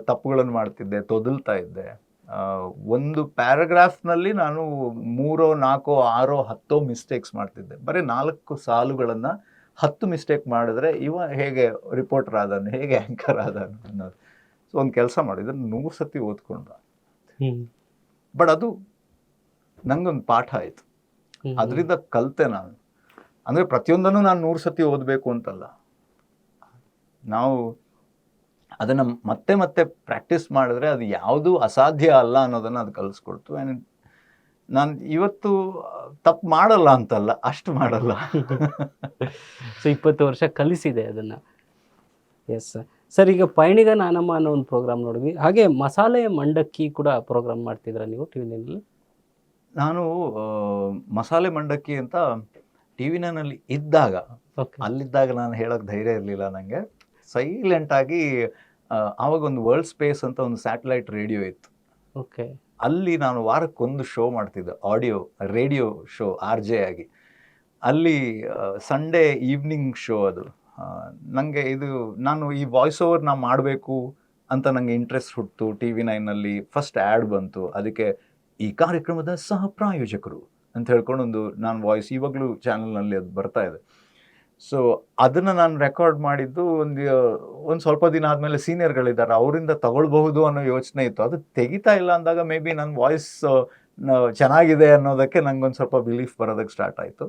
ತಪ್ಪುಗಳನ್ನು ಮಾಡ್ತಿದ್ದೆ, ತೊದಲ್ತಾ ಇದ್ದೆ. ಒಂದು ಪ್ಯಾರಾಗ್ರಾಫ್ನಲ್ಲಿ ನಾನು 3, 4, 6, 10 ಮಿಸ್ಟೇಕ್ಸ್ ಮಾಡ್ತಿದ್ದೆ. ಬರೀ 4 ಸಾಲುಗಳನ್ನು 10 ಮಿಸ್ಟೇಕ್ ಮಾಡಿದ್ರೆ ಇವ ಹೇಗೆ ರಿಪೋರ್ಟರ್ ಆದನು, ಹೇಗೆ ಆ್ಯಂಕರ್ ಆದನು ಅನ್ನೋದು. ಸೊ ಒಂದು ಕೆಲಸ ಮಾಡಿದ್ರೆ 100 ಸತಿ ಓದ್ಕೊಂಡ. ಬಟ್ ಅದು ನಂಗೊಂದು ಪಾಠ ಆಯಿತು, ಅದರಿಂದ ಕಲಿತೆ ನಾನು. ಅಂದರೆ ಪ್ರತಿಯೊಂದನ್ನು ನಾನು 100 ಸತಿ ಓದಬೇಕು ಅಂತಲ್ಲ, ನಾವು ಅದನ್ನು ಮತ್ತೆ ಮತ್ತೆ ಪ್ರಾಕ್ಟೀಸ್ ಮಾಡಿದ್ರೆ ಅದು ಯಾವುದೂ ಅಸಾಧ್ಯ ಅಲ್ಲ ಅನ್ನೋದನ್ನು ಅದು ಕಲಿಸ್ಕೊಡ್ತು. ಆ್ಯಂಡ್ ನಾನು ಇವತ್ತು ತಪ್ಪು ಮಾಡಲ್ಲ ಅಂತಲ್ಲ, ಅಷ್ಟು ಮಾಡಲ್ಲ. ಸೊ 20 ವರ್ಷ ಕಲಿಸಿದೆ ಅದನ್ನು. ಎಸ್ ಸರ್, ಈಗ ಪಯಣಿಗ ನಾನಮ್ಮ ಅನ್ನೋ ಒಂದು ಪ್ರೋಗ್ರಾಮ್ ನೋಡಿದ್ವಿ, ಹಾಗೆ ಮಸಾಲೆ ಮಂಡಕ್ಕಿ ಕೂಡ ಪ್ರೋಗ್ರಾಮ್ ಮಾಡ್ತಿದ್ರ ನೀವು TV9ನಲ್ಲಿ? ನಾನು ಮಸಾಲೆ ಮಂಡಕ್ಕಿ ಅಂತ TV9ನಲ್ಲಿ ಇದ್ದಾಗ, ಅಲ್ಲಿದ್ದಾಗ ನಾನು ಹೇಳೋಕ್ಕೆ ಧೈರ್ಯ ಇರಲಿಲ್ಲ ನನಗೆ. ಸೈಲೆಂಟಾಗಿ ಆವಾಗ ಒಂದು ವರ್ಲ್ಡ್ ಸ್ಪೇಸ್ ಅಂತ ಒಂದು ಸ್ಯಾಟಲೈಟ್ ರೇಡಿಯೋ ಇತ್ತು. ಓಕೆ. ಅಲ್ಲಿ ನಾನು ವಾರಕ್ಕೊಂದು ಶೋ ಮಾಡ್ತಿದ್ದೆ, ರೇಡಿಯೋ ಶೋ RJ ಆಗಿ. ಅಲ್ಲಿ ಸಂಡೇ ಈವ್ನಿಂಗ್ ಶೋ ಅದು. ನನಗೆ ನಾನು ಈ ವಾಯ್ಸ್ ಓವರ್ನ ಮಾಡಬೇಕು ಅಂತ ನನಗೆ ಇಂಟ್ರೆಸ್ಟ್ ಹುಟ್ಟಿತು. TV9ನಲ್ಲಿ ಫಸ್ಟ್ ಆ್ಯಡ್ ಬಂತು, ಅದಕ್ಕೆ ಈ ಕಾರ್ಯಕ್ರಮದ ಸಹ ಪ್ರಾಯೋಜಕರು ಅಂತ ಹೇಳ್ಕೊಂಡು ನಾನು ವಾಯ್ಸ್ ಇವಾಗಲೂ ಚಾನಲ್ನಲ್ಲಿ ಅದು ಬರ್ತಾ ಇದೆ. ಸೊ ಅದನ್ನು ನಾನು ರೆಕಾರ್ಡ್ ಮಾಡಿದ್ದು ಒಂದು ಸ್ವಲ್ಪ ದಿನ ಆದಮೇಲೆ ಸೀನಿಯರ್ಗಳಿದ್ದಾರೆ, ಅವರಿಂದ ತಗೊಳ್ಬಹುದು ಅನ್ನೋ ಯೋಚನೆ ಇತ್ತು. ಅದು ತೆಗಿತಾ ಇಲ್ಲ ಅಂದಾಗ ಮೇ ಬಿ ನನ್ನ ವಾಯ್ಸ್ ಚೆನ್ನಾಗಿದೆ ಅನ್ನೋದಕ್ಕೆ ನಂಗೊಂದು ಸ್ವಲ್ಪ ಬಿಲೀಫ್ ಬರೋದಕ್ಕೆ ಸ್ಟಾರ್ಟ್ ಆಯಿತು.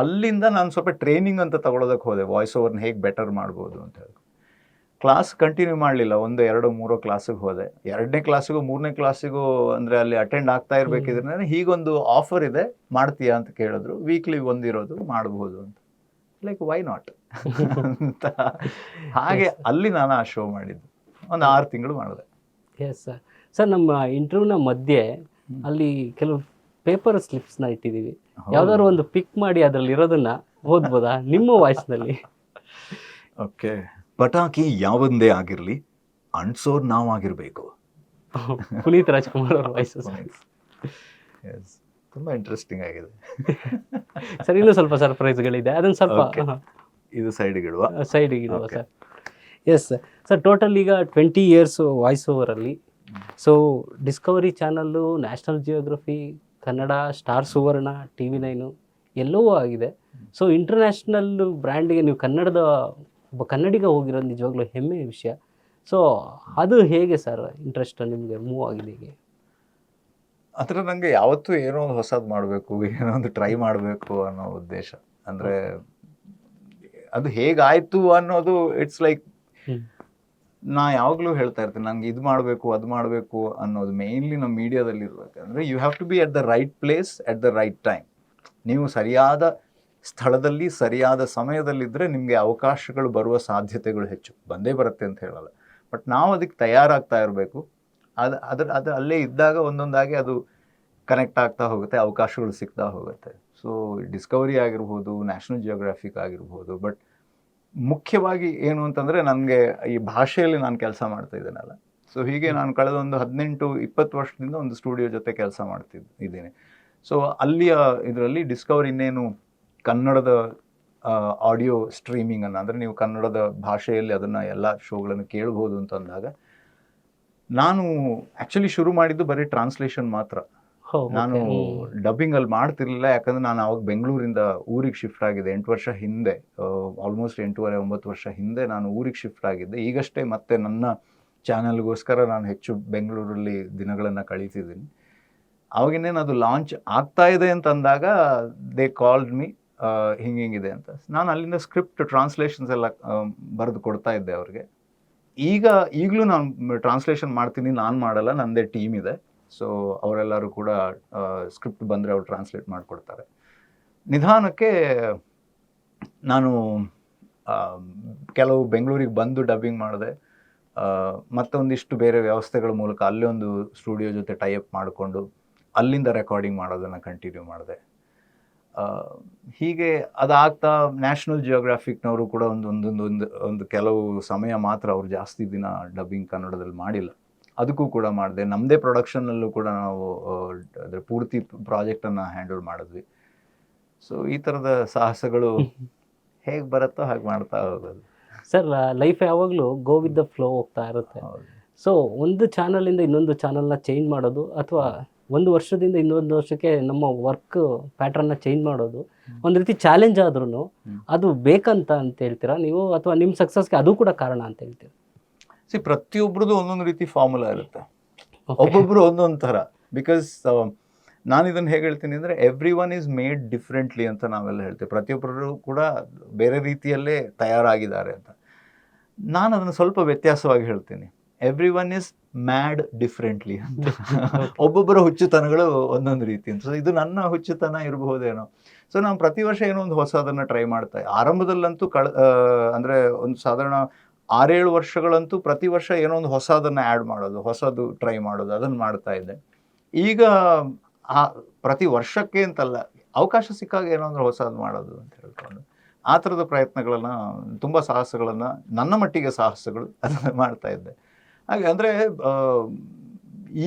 ಅಲ್ಲಿಂದ ನಾನು ಸ್ವಲ್ಪ ಟ್ರೈನಿಂಗ್ ಅಂತ ತಗೊಳ್ಳೋದಕ್ಕೆ ಹೋದೆ, ವಾಯ್ಸ್ ಓವರ್ನ ಹೇಗೆ ಬೆಟರ್ ಮಾಡ್ಬೋದು ಅಂತ ಹೇಳಿ. ಕ್ಲಾಸ್ ಕಂಟಿನ್ಯೂ ಮಾಡಲಿಲ್ಲ, 1, 2, 3 ಕ್ಲಾಸಿಗೆ ಹೋದೆ. 2ನೇ ಕ್ಲಾಸಿಗೂ 3ನೇ ಕ್ಲಾಸಿಗೂ ಅಂದರೆ ಅಲ್ಲಿ ಅಟೆಂಡ್ ಆಗ್ತಾ ಇರಬೇಕಿದ್ರೆ ಹೀಗೊಂದು ಆಫರ್ ಇದೆ ಮಾಡ್ತೀಯಾ ಅಂತ ಕೇಳಿದ್ರು. ವೀಕ್ಲಿ ಒಂದಿರೋದು ಮಾಡ್ಬೋದು ಅಂತ, ಲೈಕ್ ವೈ ನಾಟ್ ಅಂತ ಹಾಗೆ ಅಲ್ಲಿ ನಾನು ಆ ಶೋ ಮಾಡಿದ್ದು. ಒಂದು 6 ತಿಂಗಳು ಮಾಡಿದೆ. Yes sir. ಸರ್, ನಮ್ಮ ಇಂಟರ್ವ್ಯೂನ ಮಧ್ಯೆ ಅಲ್ಲಿ ಕೆಲವು ಪೇಪರ್ ಸ್ಲಿಪ್ಸ್ನ ಇಟ್ಟಿದ್ದೀವಿ. ಯಾವ್ದಾದ್ರು ಒಂದು ಪಿಕ್ ಮಾಡಿ ಅದರಲ್ಲಿ ಇರೋದನ್ನ ಓದ್ಬೋದಾ ನಿಮ್ಮ ವಾಯ್ಸ್ನಲ್ಲಿ? ಓಕೆ. ಪಟಾಕಿ ಯಾವಂದೇ ಆಗಿರಲಿ, ಅಣ್ಸೋರ್ ನಾವಾಗಿರಬೇಕು. ಪುನೀತ್ ರಾಜ್ಕುಮಾರ್ ಅವ್ರ ವಾಯ್ಸ್. ಎಸ್, ತುಂಬ ಇಂಟ್ರೆಸ್ಟಿಂಗ್ ಆಗಿದೆ. ಸರ್, ಇನ್ನೂ ಸ್ವಲ್ಪ ಸರ್ಪ್ರೈಸ್ಗಳಿದೆ, ಅದನ್ನು ಸ್ವಲ್ಪ ಇದು ಸೈಡ್ಗಿಡುವ ಸರ್. ಎಸ್ ಸರ್, ಟೋಟಲ್ ಈಗ 20 ಇಯರ್ಸ್ ವಾಯ್ಸ್ ಓವರಲ್ಲಿ. ಸೊ ಡಿಸ್ಕವರಿ ಚಾನಲ್ಲು, National Geography, Kannada, Star Suvarna, TV9 ಎಲ್ಲವೂ ಆಗಿದೆ. ಸೊ ಇಂಟರ್ನ್ಯಾಷನಲ್ ಬ್ರ್ಯಾಂಡಿಗೆ ನೀವು ಒಬ್ಬ ಕನ್ನಡಿಗ ಹೋಗಿರೋದು ನಿಜವಾಗ್ಲೂ ಹೆಮ್ಮೆಯ ವಿಷಯ. ಸೊ ಅದು ಹೇಗೆ ಸರ್ ಇಂಟ್ರೆಸ್ಟ್ ನಿಮಗೆ ಮೂವ್ ಆಗಿದೆ? ಹೀಗೆ ಆ ನನಗೆ ಯಾವತ್ತೂ ಏನೋ ಒಂದು ಹೊಸದು ಮಾಡಬೇಕು, ಏನೋ ಒಂದು ಟ್ರೈ ಮಾಡಬೇಕು ಅನ್ನೋ ಉದ್ದೇಶ. ಅಂದರೆ ಅದು ಹೇಗಾಯಿತು ಅನ್ನೋದು ಇಟ್ಸ್ ಲೈಕ್, ನಾ ಯಾವಾಗಲೂ ಹೇಳ್ತಾ ಇರ್ತೀನಿ, ನಂಗೆ ಇದು ಮಾಡಬೇಕು ಅದು ಮಾಡಬೇಕು ಅನ್ನೋದು ಮೇಯ್ನ್ಲಿ ನಮ್ಮ ಮೀಡಿಯಾದಲ್ಲಿ ಇರಬೇಕಂದ್ರೆ you have to be at the right place at the right time. ನೀವು ಸರಿಯಾದ ಸ್ಥಳದಲ್ಲಿ ಸರಿಯಾದ ಸಮಯದಲ್ಲಿದ್ದರೆ ನಿಮಗೆ ಅವಕಾಶಗಳು ಬರುವ ಸಾಧ್ಯತೆಗಳು ಹೆಚ್ಚು. ಬಂದೇ ಬರುತ್ತೆ ಅಂತ ಹೇಳಲ್ಲ, ಬಟ್ ನಾವು ಅದಕ್ಕೆ ತಯಾರಾಗ್ತಾ ಇರಬೇಕು. ಅದು ಅಲ್ಲೇ ಇದ್ದಾಗ ಒಂದೊಂದಾಗಿ ಅದು ಕನೆಕ್ಟ್ ಆಗ್ತಾ ಹೋಗುತ್ತೆ, ಅವಕಾಶಗಳು ಸಿಗ್ತಾ ಹೋಗುತ್ತೆ. ಸೊ ಡಿಸ್ಕವರಿ ಆಗಿರ್ಬೋದು, ನ್ಯಾಷನಲ್ ಜಿಯೋಗ್ರಾಫಿಕ್ ಆಗಿರ್ಬೋದು. ಬಟ್ ಮುಖ್ಯವಾಗಿ ಏನು ಅಂತಂದರೆ ನನಗೆ ಈ ಭಾಷೆಯಲ್ಲಿ ನಾನು ಕೆಲಸ ಮಾಡ್ತಾ ಇದ್ದೇನಲ್ಲ, ಸೊ ಹೀಗೆ ನಾನು ಕಳೆದ ಒಂದು 18-20 ವರ್ಷದಿಂದ ಒಂದು ಸ್ಟುಡಿಯೋ ಜೊತೆ ಕೆಲಸ ಮಾಡ್ತಿದ್ದೀನಿ. ಸೊ ಅಲ್ಲಿಯ ಇದರಲ್ಲಿ ಡಿಸ್ಕವರಿ ಇನ್ನೇನು ಕನ್ನಡದ ಆಡಿಯೋ ಸ್ಟ್ರೀಮಿಂಗನ್ನು, ಅಂದರೆ ನೀವು ಕನ್ನಡದ ಭಾಷೆಯಲ್ಲಿ ಅದನ್ನು ಎಲ್ಲ ಶೋಗಳನ್ನು ಕೇಳ್ಬೋದು ಅಂತಂದಾಗ ನಾನು ಆ್ಯಕ್ಚುಲಿ ಶುರು ಮಾಡಿದ್ದು ಬರೀ ಟ್ರಾನ್ಸ್ಲೇಷನ್ ಮಾತ್ರ. ನಾನು ಡಬ್ಬಿಂಗಲ್ಲಿ ಮಾಡ್ತಿರ್ಲಿಲ್ಲ, ಯಾಕಂದರೆ ನಾನು ಅವಾಗ ಬೆಂಗಳೂರಿಂದ ಊರಿಗೆ ಶಿಫ್ಟ್ ಆಗಿದೆ 8 ವರ್ಷ ಹಿಂದೆ. ಆಲ್ಮೋಸ್ಟ್ 8.5-9 ವರ್ಷ ಹಿಂದೆ ನಾನು ಊರಿಗೆ ಶಿಫ್ಟ್ ಆಗಿದ್ದೆ. ಈಗಷ್ಟೇ ಮತ್ತೆ ನನ್ನ ಚಾನಲ್ಗೋಸ್ಕರ ನಾನು ಹೆಚ್ಚು ಬೆಂಗಳೂರಲ್ಲಿ ದಿನಗಳನ್ನು ಕಳೀತಿದ್ದೀನಿ. ಅವಾಗಿನ್ನೇನು ಅದು ಲಾಂಚ್ ಆಗ್ತಾ ಇದೆ ಅಂತಂದಾಗ ದೇ ಕಾಲ್ಡ್ ಮೀ, ಹಿಂಗಿದೆ ಅಂತ. ನಾನು ಅಲ್ಲಿಂದ ಸ್ಕ್ರಿಪ್ಟ್ ಟ್ರಾನ್ಸ್ಲೇಷನ್ಸ್ ಎಲ್ಲ ಬರೆದು ಕೊಡ್ತಾ ಇದ್ದೆ ಅವ್ರಿಗೆ. ಈಗಲೂ ನಾನು ಟ್ರಾನ್ಸ್ಲೇಷನ್ ಮಾಡ್ತೀನಿ, ನಾನು ಮಾಡಲ್ಲ, ನನ್ನದೇ ಟೀಮ್ ಇದೆ. ಸೊ ಅವರೆಲ್ಲರೂ ಕೂಡ ಸ್ಕ್ರಿಪ್ಟ್ ಬಂದರೆ ಅವ್ರು ಟ್ರಾನ್ಸ್ಲೇಟ್ ಮಾಡಿಕೊಡ್ತಾರೆ. ನಿಧಾನಕ್ಕೆ ನಾನು ಕೆಲವು ಬೆಂಗಳೂರಿಗೆ ಬಂದು ಡಬ್ಬಿಂಗ್ ಮಾಡಿದೆ. ಮತ್ತೊಂದಿಷ್ಟು ಬೇರೆ ವ್ಯವಸ್ಥೆಗಳ ಮೂಲಕ ಅಲ್ಲೇ ಒಂದು ಸ್ಟುಡಿಯೋ ಜೊತೆ ಟೈಅಪ್ ಮಾಡಿಕೊಂಡು ಅಲ್ಲಿಂದ ರೆಕಾರ್ಡಿಂಗ್ ಮಾಡೋದನ್ನು ಕಂಟಿನ್ಯೂ ಮಾಡಿದೆ. ಹೀಗೆ ಅದಾಗ್ತಾ ನ್ಯಾಷನಲ್ ಜಿಯೋಗ್ರಾಫಿಕ್ನವರು ಕೂಡ ಒಂದು ಕೆಲವು ಸಮಯ ಮಾತ್ರ, ಅವರು ಜಾಸ್ತಿ ದಿನ ಡಬ್ಬಿಂಗ್ ಕನ್ನಡದಲ್ಲಿ ಮಾಡಿಲ್ಲ, ಅದಕ್ಕೂ ಕೂಡ ಮಾಡಿದೆ. ನಮ್ಮದೇ ಪ್ರೊಡಕ್ಷನಲ್ಲೂ ಕೂಡ ನಾವು ಅದರ ಪೂರ್ತಿ ಪ್ರಾಜೆಕ್ಟನ್ನು ಹ್ಯಾಂಡಲ್ ಮಾಡಿದ್ವಿ. ಸೊ ಈ ಥರದ ಸಾಹಸಗಳು ಹೇಗೆ ಬರುತ್ತೋ ಹಾಗೆ ಮಾಡ್ತಾ ಹೋಗೋದು. ಸರ್, ಲೈಫ್ ಯಾವಾಗಲೂ ಗೋ ವಿತ್ ದ ಫ್ಲೋ ಹೋಗ್ತಾ ಇರುತ್ತೆ. ಸೊ ಒಂದು ಚಾನಲಿಂದ ಇನ್ನೊಂದು ಚಾನಲ್ನ ಚೇಂಜ್ ಮಾಡೋದು, ಅಥವಾ ಒಂದು ವರ್ಷದಿಂದ ಇನ್ನೊಂದು ವರ್ಷಕ್ಕೆ ನಮ್ಮ ವರ್ಕ್ ಪ್ಯಾಟ್ರನ್ನ ಚೇಂಜ್ ಮಾಡೋದು ಒಂದು ರೀತಿ ಚಾಲೆಂಜ್ ಆದ್ರೂ ಅದು ಬೇಕಂತ ಅಂತ ಹೇಳ್ತೀರಾ ನೀವು, ಅಥವಾ ನಿಮ್ಮ ಸಕ್ಸಸ್ಗೆ ಅದು ಕೂಡ ಕಾರಣ ಅಂತ ಹೇಳ್ತೀರಾ? ಪ್ರತಿಯೊಬ್ಬರದ್ದು ಒಂದೊಂದು ರೀತಿ ಫಾರ್ಮುಲಾ ಇರುತ್ತೆ, ಒಬ್ಬೊಬ್ಬರು ಒಂದೊಂದು ಥರ. ಬಿಕಾಸ್ ನಾನು ಇದನ್ನು ಹೇಗೆ ಹೇಳ್ತೀನಿ ಅಂದರೆ every one is made differently ಅಂತ ನಾವೆಲ್ಲ ಹೇಳ್ತೀವಿ. ಪ್ರತಿಯೊಬ್ಬರು ಕೂಡ ಬೇರೆ ರೀತಿಯಲ್ಲೇ ತಯಾರಾಗಿದ್ದಾರೆ ಅಂತ. ನಾನು ಅದನ್ನು ಸ್ವಲ್ಪ ವ್ಯತ್ಯಾಸವಾಗಿ ಹೇಳ್ತೀನಿ, every one is mad differently ಅಂತ. ಒಬ್ಬೊಬ್ಬರ ಹುಚ್ಚುತನಗಳು ಒಂದೊಂದು ರೀತಿ ಅಂತ. ಸೊ ಇದು ನನ್ನ ಹುಚ್ಚುತನ ಇರಬಹುದೇನೋ. ಸೊ ನಾನು ಪ್ರತಿ ವರ್ಷ ಏನೋ ಒಂದು ಹೊಸದನ್ನು ಟ್ರೈ ಮಾಡ್ತಾ ಆರಂಭದಲ್ಲಂತೂ ಅಂದರೆ ಒಂದು ಸಾಧಾರಣ 6-7 ವರ್ಷಗಳಂತೂ ಪ್ರತಿ ವರ್ಷ ಏನೋ ಒಂದು ಹೊಸದನ್ನು ಆ್ಯಡ್ ಮಾಡೋದು, ಹೊಸದು ಟ್ರೈ ಮಾಡೋದು, ಅದನ್ನು ಮಾಡ್ತಾ ಇದ್ದೆ. ಈಗ ಪ್ರತಿ ವರ್ಷಕ್ಕೆ ಅಂತಲ್ಲ, ಅವಕಾಶ ಸಿಕ್ಕಾಗ ಏನೋ ಒಂದು ಹೊಸದು ಮಾಡೋದು ಅಂತ ಹೇಳ್ಕೊಂಡು ಆ ಥರದ ಪ್ರಯತ್ನಗಳನ್ನು, ತುಂಬ ಸಾಹಸಗಳನ್ನು, ನನ್ನ ಮಟ್ಟಿಗೆ ಸಾಹಸಗಳು ಅದನ್ನು ಮಾಡ್ತಾ ಇದ್ದೆ. ಹಾಗೆ ಅಂದರೆ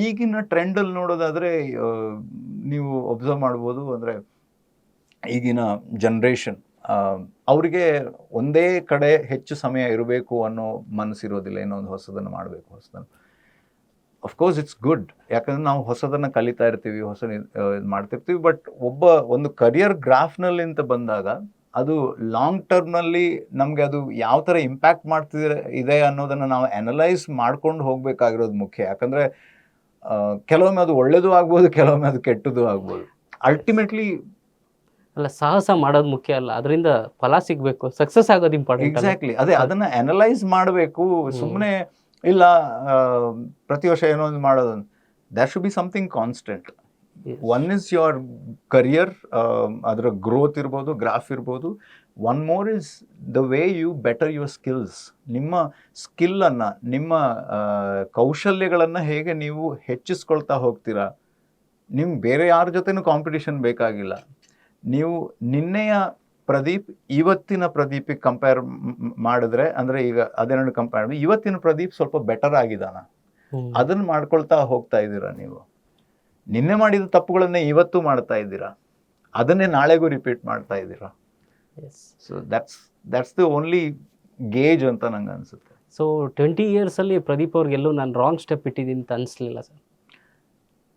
ಈಗಿನ ಟ್ರೆಂಡಲ್ಲಿ ನೋಡೋದಾದರೆ ನೀವು ಒಬ್ಸರ್ವ್ ಮಾಡ್ಬೋದು. ಅಂದರೆ ಈಗಿನ ಜನ್ರೇಷನ್ ಅವರಿಗೆ ಒಂದೇ ಕಡೆ ಹೆಚ್ಚು ಸಮಯ ಇರಬೇಕು ಅನ್ನೋ ಮನಸ್ಸಿರೋದಿಲ್ಲ. ಏನೋ ಒಂದು ಹೊಸದನ್ನು ಮಾಡಬೇಕು, ಹೊಸದನ್ನು. ಅಫ್ಕೋರ್ಸ್ ಇಟ್ಸ್ ಗುಡ್, ಯಾಕಂದರೆ ನಾವು ಹೊಸದನ್ನು ಕಲಿತಾ ಇರ್ತೀವಿ, ಇದು ಮಾಡ್ತಿರ್ತೀವಿ. ಬಟ್ ಒಂದು ಕರಿಯರ್ ಗ್ರಾಫ್ನಲ್ಲಿ ಅಂತ ಬಂದಾಗ ಅದು ಲಾಂಗ್ ಟರ್ಮ್ನಲ್ಲಿ ನಮಗೆ ಅದು ಯಾವ ಥರ ಇಂಪ್ಯಾಕ್ಟ್ ಇದೆ ಅನ್ನೋದನ್ನು ನಾವು ಅನಲೈಸ್ ಮಾಡ್ಕೊಂಡು ಹೋಗಬೇಕಾಗಿರೋದು ಮುಖ್ಯ. ಯಾಕಂದರೆ ಕೆಲವೊಮ್ಮೆ ಅದು ಒಳ್ಳೆಯದು ಆಗ್ಬೋದು, ಕೆಲವೊಮ್ಮೆ ಅದು ಕೆಟ್ಟದ್ದು ಆಗ್ಬೋದು. ಅಲ್ಟಿಮೇಟ್ಲಿ ಅಲ್ಲ, ಸಾಹಸ ಮಾಡೋದು ಮುಖ್ಯ ಅಲ್ಲ, ಅದರಿಂದ ಫಲ ಸಿಗಬೇಕು, ಸಕ್ಸಸ್ ಆಗೋದು ಇಂಪಾರ್ಟೆಂಟ್. ಎಕ್ಸಾಕ್ಟ್ಲಿ, ಅದೇ ಅದನ್ನು ಅನಲೈಸ್ ಮಾಡಬೇಕು. ಸುಮ್ಮನೆ ಇಲ್ಲ ಪ್ರತಿ ವರ್ಷ ಏನೋ ಒಂದು ಮಾಡೋದು. That should be something constant. One is your career, ಅದರ ಗ್ರೋತ್ ಇರ್ಬೋದು, ಗ್ರಾಫ್ ಇರ್ಬೋದು. One more is the way you better your skills. ನಿಮ್ಮ ಸ್ಕಿಲ್ಲನ್ನು, ನಿಮ್ಮ ಕೌಶಲ್ಯಗಳನ್ನು ಹೇಗೆ ನೀವು ಹೆಚ್ಚಿಸ್ಕೊಳ್ತಾ ಹೋಗ್ತೀರಾ. ನಿಮ್ಗೆ ಬೇರೆ ಯಾರ ಜೊತೆನೂ ಕಾಂಪಿಟಿಷನ್ ಬೇಕಾಗಿಲ್ಲ. ನೀವು ನಿನ್ನೆಯ ಪ್ರದೀಪ್ ಇವತ್ತಿನ ಪ್ರದೀಪಿಗೆ ಕಂಪೇರ್ ಮಾಡಿದ್ರೆ, ಅಂದರೆ ಈಗ ಅದೇನೋ ಕಂಪೇರ್ ಮಾಡಿ ಇವತ್ತಿನ ಪ್ರದೀಪ್ ಸ್ವಲ್ಪ ಬೆಟರ್ ಆಗಿದ್ದಾನ, ಅದನ್ನು ಮಾಡ್ಕೊಳ್ತಾ ಹೋಗ್ತಾ ಇದ್ದೀರಾ. ನೀವು ನಿನ್ನೆ ಮಾಡಿದ ತಪ್ಪುಗಳನ್ನೇ ಇವತ್ತು ಮಾಡ್ತಾ ಇದ್ದೀರಾ, ಅದನ್ನೇ ನಾಳೆಗೂ ರಿಪೀಟ್ ಮಾಡ್ತಾ ಇದ್ದೀರಾ. So that's the only gauge ಅಂತ ನಂಗೆ ಅನಿಸುತ್ತೆ. ಸೊ 20 ಇಯರ್ಸಲ್ಲಿ ಪ್ರದೀಪ್ ಅವ್ರಿಗೆಲ್ಲೂ ನಾನು ರಾಂಗ್ ಸ್ಟೆಪ್ ಇಟ್ಟಿದ್ದೀನಿ ಅಂತ ಅನಿಸ್ಲಿಲ್ಲ ಸರ್?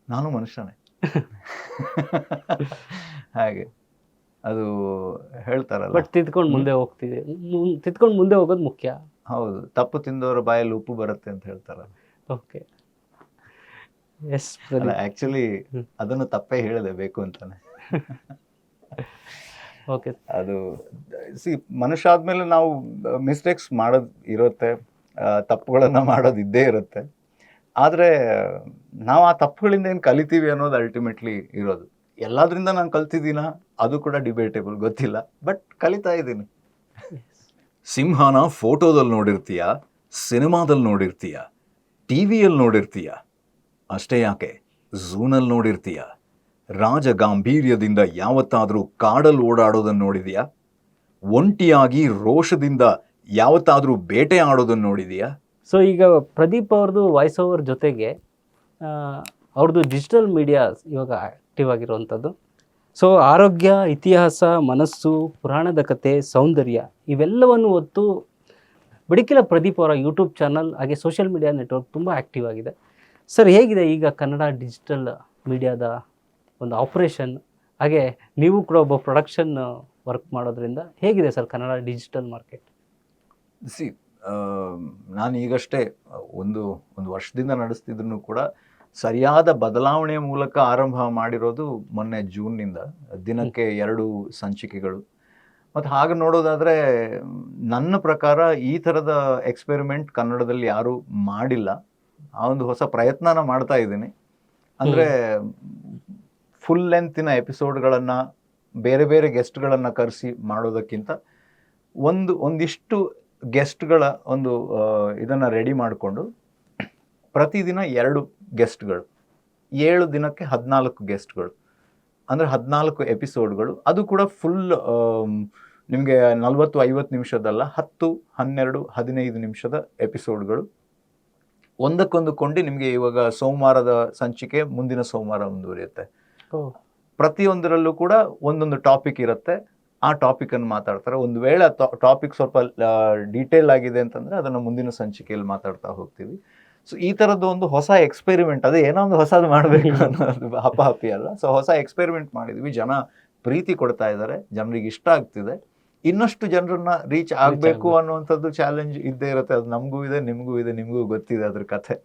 ನಾನು ಮನುಷ್ಯನೇ. ಹಾಗೆ ಅದು ಹೇಳ್ತಾರಲ್ಲ, ಬಟ್ ತಿದ್ಕೊಂಡು ಮುಂದೆ ಹೋಗ್ತಿದೆ, ತಿದ್ಕೊಂಡು ಮುಂದೆ ಹೋಗೋದು ಮುಖ್ಯ. ಹೌದು, ತಪ್ಪು ತಿಂದವರ ಬಾಯಲ್ಲಿ ಉಪ್ಪು ಬರುತ್ತೆ ಅಂತ ಹೇಳ್ತಾರಲ್ಲ. Okay, S. ಆ್ಯಕ್ಚುಲಿ ಅದನ್ನು ತಪ್ಪೇ ಹೇಳಿದೆ ಬೇಕು ಅಂತಾನೆ. ಓಕೆ, ಅದು ಮನುಷ್ಯ ಆದಮೇಲೆ ನಾವು ಮಿಸ್ಟೇಕ್ಸ್ ಮಾಡೋದು ಇರುತ್ತೆ, ತಪ್ಪುಗಳನ್ನು ಮಾಡೋದು ಇದ್ದೇ ಇರುತ್ತೆ. ಆದರೆ ನಾವು ಆ ತಪ್ಪುಗಳಿಂದ ಏನು ಕಲಿತೀವಿ ಅನ್ನೋದು ಅಲ್ಟಿಮೇಟ್ಲಿ ಇರೋದು. ಎಲ್ಲದರಿಂದ ನಾನು ಕಲ್ತಿದ್ದೀನ ಅದು ಕೂಡ ಡಿಬೇಟೇಬಲ್, ಗೊತ್ತಿಲ್ಲ, ಬಟ್ ಕಲಿತಾ ಇದ್ದೀನಿ. ಸಿಂಹನ ಫೋಟೋದಲ್ಲಿ ನೋಡಿರ್ತೀಯ, ಸಿನಿಮಾದಲ್ಲಿ ನೋಡಿರ್ತೀಯ, ಟಿವಿಯಲ್ಲಿ ನೋಡಿರ್ತೀಯ, ಅಷ್ಟೇ ಯಾಕೆ ಝೂನಲ್ಲಿ ನೋಡಿರ್ತೀಯ. ರಾಜ ಗಾಂಭೀರ್ಯದಿಂದ ಯಾವತ್ತಾದರೂ ಕಾಡಲ್ಲಿ ಓಡಾಡೋದನ್ನು ನೋಡಿದೆಯಾ? ಒಂಟಿಯಾಗಿ ರೋಷದಿಂದ ಯಾವತ್ತಾದರೂ ಬೇಟೆ ಆಡೋದನ್ನು ನೋಡಿದೆಯಾ? ಸೊ ಈಗ ಪ್ರದೀಪ್ ಅವ್ರದ್ದು ವಾಯ್ಸ್ ಓವರ್ ಜೊತೆಗೆ ಅವ್ರದ್ದು ಡಿಜಿಟಲ್ ಮೀಡಿಯಾ ಇವಾಗ ಆ್ಯಕ್ಟಿವ್ ಆಗಿರುವಂಥದ್ದು. ಸೊ ಆರೋಗ್ಯ, ಇತಿಹಾಸ, ಮನಸ್ಸು, ಪುರಾಣದ ಕತೆ, ಸೌಂದರ್ಯ ಇವೆಲ್ಲವನ್ನು ಹೊತ್ತು ಬಡಕಿಲ ಪ್ರದೀಪ್ ಅವರ ಯೂಟ್ಯೂಬ್ ಚಾನಲ್ ಹಾಗೆ ಸೋಷಿಯಲ್ ಮೀಡಿಯಾ ನೆಟ್ವರ್ಕ್ ತುಂಬ ಆ್ಯಕ್ಟಿವ್ ಆಗಿದೆ. ಸರ್, ಹೇಗಿದೆ ಈಗ ಕನ್ನಡ ಡಿಜಿಟಲ್ ಮೀಡಿಯಾದ ಒಂದು ಆಪ್ರೇಷನ್? ಹಾಗೆ ನೀವು ಕೂಡ ಒಬ್ಬ ಪ್ರೊಡಕ್ಷನ್ ವರ್ಕ್ ಮಾಡೋದ್ರಿಂದ ಹೇಗಿದೆ ಸರ್ ಕನ್ನಡ ಡಿಜಿಟಲ್ ಮಾರ್ಕೆಟ್? ನಾನು ಈಗಷ್ಟೇ ಒಂದು ವರ್ಷದಿಂದ ನಡೆಸ್ತಿದ್ರು ಕೂಡ ಸರಿಯಾದ ಬದಲಾವಣೆಯ ಮೂಲಕ ಆರಂಭ ಮಾಡಿರೋದು ಮೊನ್ನೆ ಜೂನ್ನಿಂದ. ದಿನಕ್ಕೆ 2 ಸಂಚಿಕೆಗಳು. ಮತ್ತು ಹಾಗೆ ನೋಡೋದಾದರೆ ನನ್ನ ಪ್ರಕಾರ ಈ ಥರದ ಎಕ್ಸ್ಪೆರಿಮೆಂಟ್ ಕನ್ನಡದಲ್ಲಿ ಯಾರೂ ಮಾಡಿಲ್ಲ. ಆ ಒಂದು ಹೊಸ ಪ್ರಯತ್ನನ ಮಾಡ್ತಾ ಇದ್ದೀನಿ. ಅಂದರೆ ಫುಲ್ ಲೆಂತಿನ ಎಪಿಸೋಡ್ಗಳನ್ನು ಬೇರೆ ಬೇರೆ ಗೆಸ್ಟ್ಗಳನ್ನು ಕರೆಸಿ ಮಾಡೋದಕ್ಕಿಂತ ಒಂದಿಷ್ಟು ಗೆಸ್ಟ್ಗಳ ಒಂದು ಇದನ್ನು ರೆಡಿ ಮಾಡಿಕೊಂಡು ಪ್ರತಿದಿನ 2 ಗೆಸ್ಟ್ಗಳು, 7 ದಿನಕ್ಕೆ 14 ಗೆಸ್ಟ್ಗಳು, ಅಂದರೆ 14 ಎಪಿಸೋಡ್ಗಳು. ಅದು ಕೂಡ ಫುಲ್ ನಿಮಗೆ 40-50 ನಿಮಿಷದಲ್ಲ, 10, 12, 15 ನಿಮಿಷದ ಎಪಿಸೋಡ್ಗಳು ಒಂದಕ್ಕೊಂದು ಕೊಂಡು ನಿಮಗೆ ಇವಾಗ ಸೋಮವಾರದ ಸಂಚಿಕೆ ಮುಂದಿನ ಸೋಮವಾರ ಮುಂದುವರಿಯುತ್ತೆ. ಪ್ರತಿಯೊಂದರಲ್ಲೂ ಕೂಡ ಒಂದೊಂದು ಟಾಪಿಕ್ ಇರುತ್ತೆ. ಆ ಟಾಪಿಕನ್ನು ಮಾತಾಡ್ತಾರೆ. ಒಂದು ವೇಳೆ ಟಾಪಿಕ್ ಸ್ವಲ್ಪ ಡೀಟೇಲ್ ಆಗಿದೆ ಅಂತಂದರೆ ಅದನ್ನು ಮುಂದಿನ ಸಂಚಿಕೆಯಲ್ಲಿ ಮಾತಾಡ್ತಾ ಹೋಗ್ತೀವಿ. ಸೊ ಈ ಥರದ್ದು ಒಂದು ಹೊಸ ಎಕ್ಸ್ಪೆರಿಮೆಂಟ್, ಅದೇ ಏನೋ ಒಂದು ಹೊಸದು ಮಾಡಬೇಕು ಅನ್ನೋದು ಹಪಾಹಪಿ ಅಲ್ಲ. ಸೊ ಹೊಸ ಎಕ್ಸ್ಪೆರಿಮೆಂಟ್ ಮಾಡಿದ್ವಿ, ಜನ ಪ್ರೀತಿ ಕೊಡ್ತಾ ಇದ್ದಾರೆ, ಜನರಿಗೆ ಇಷ್ಟ ಆಗ್ತಿದೆ. ಇನ್ನಷ್ಟು ಜನರನ್ನ ರೀಚ್ ಆಗಬೇಕು ಅನ್ನುವಂಥದ್ದು ಚಾಲೆಂಜ್ ಇದ್ದೇ ಇರುತ್ತೆ. ಅದು ನಮಗೂ ಇದೆ, ನಿಮಗೂ ಇದೆ, ನಿಮಗೂ ಗೊತ್ತಿದೆ ಅದ್ರ ಕಥೆ.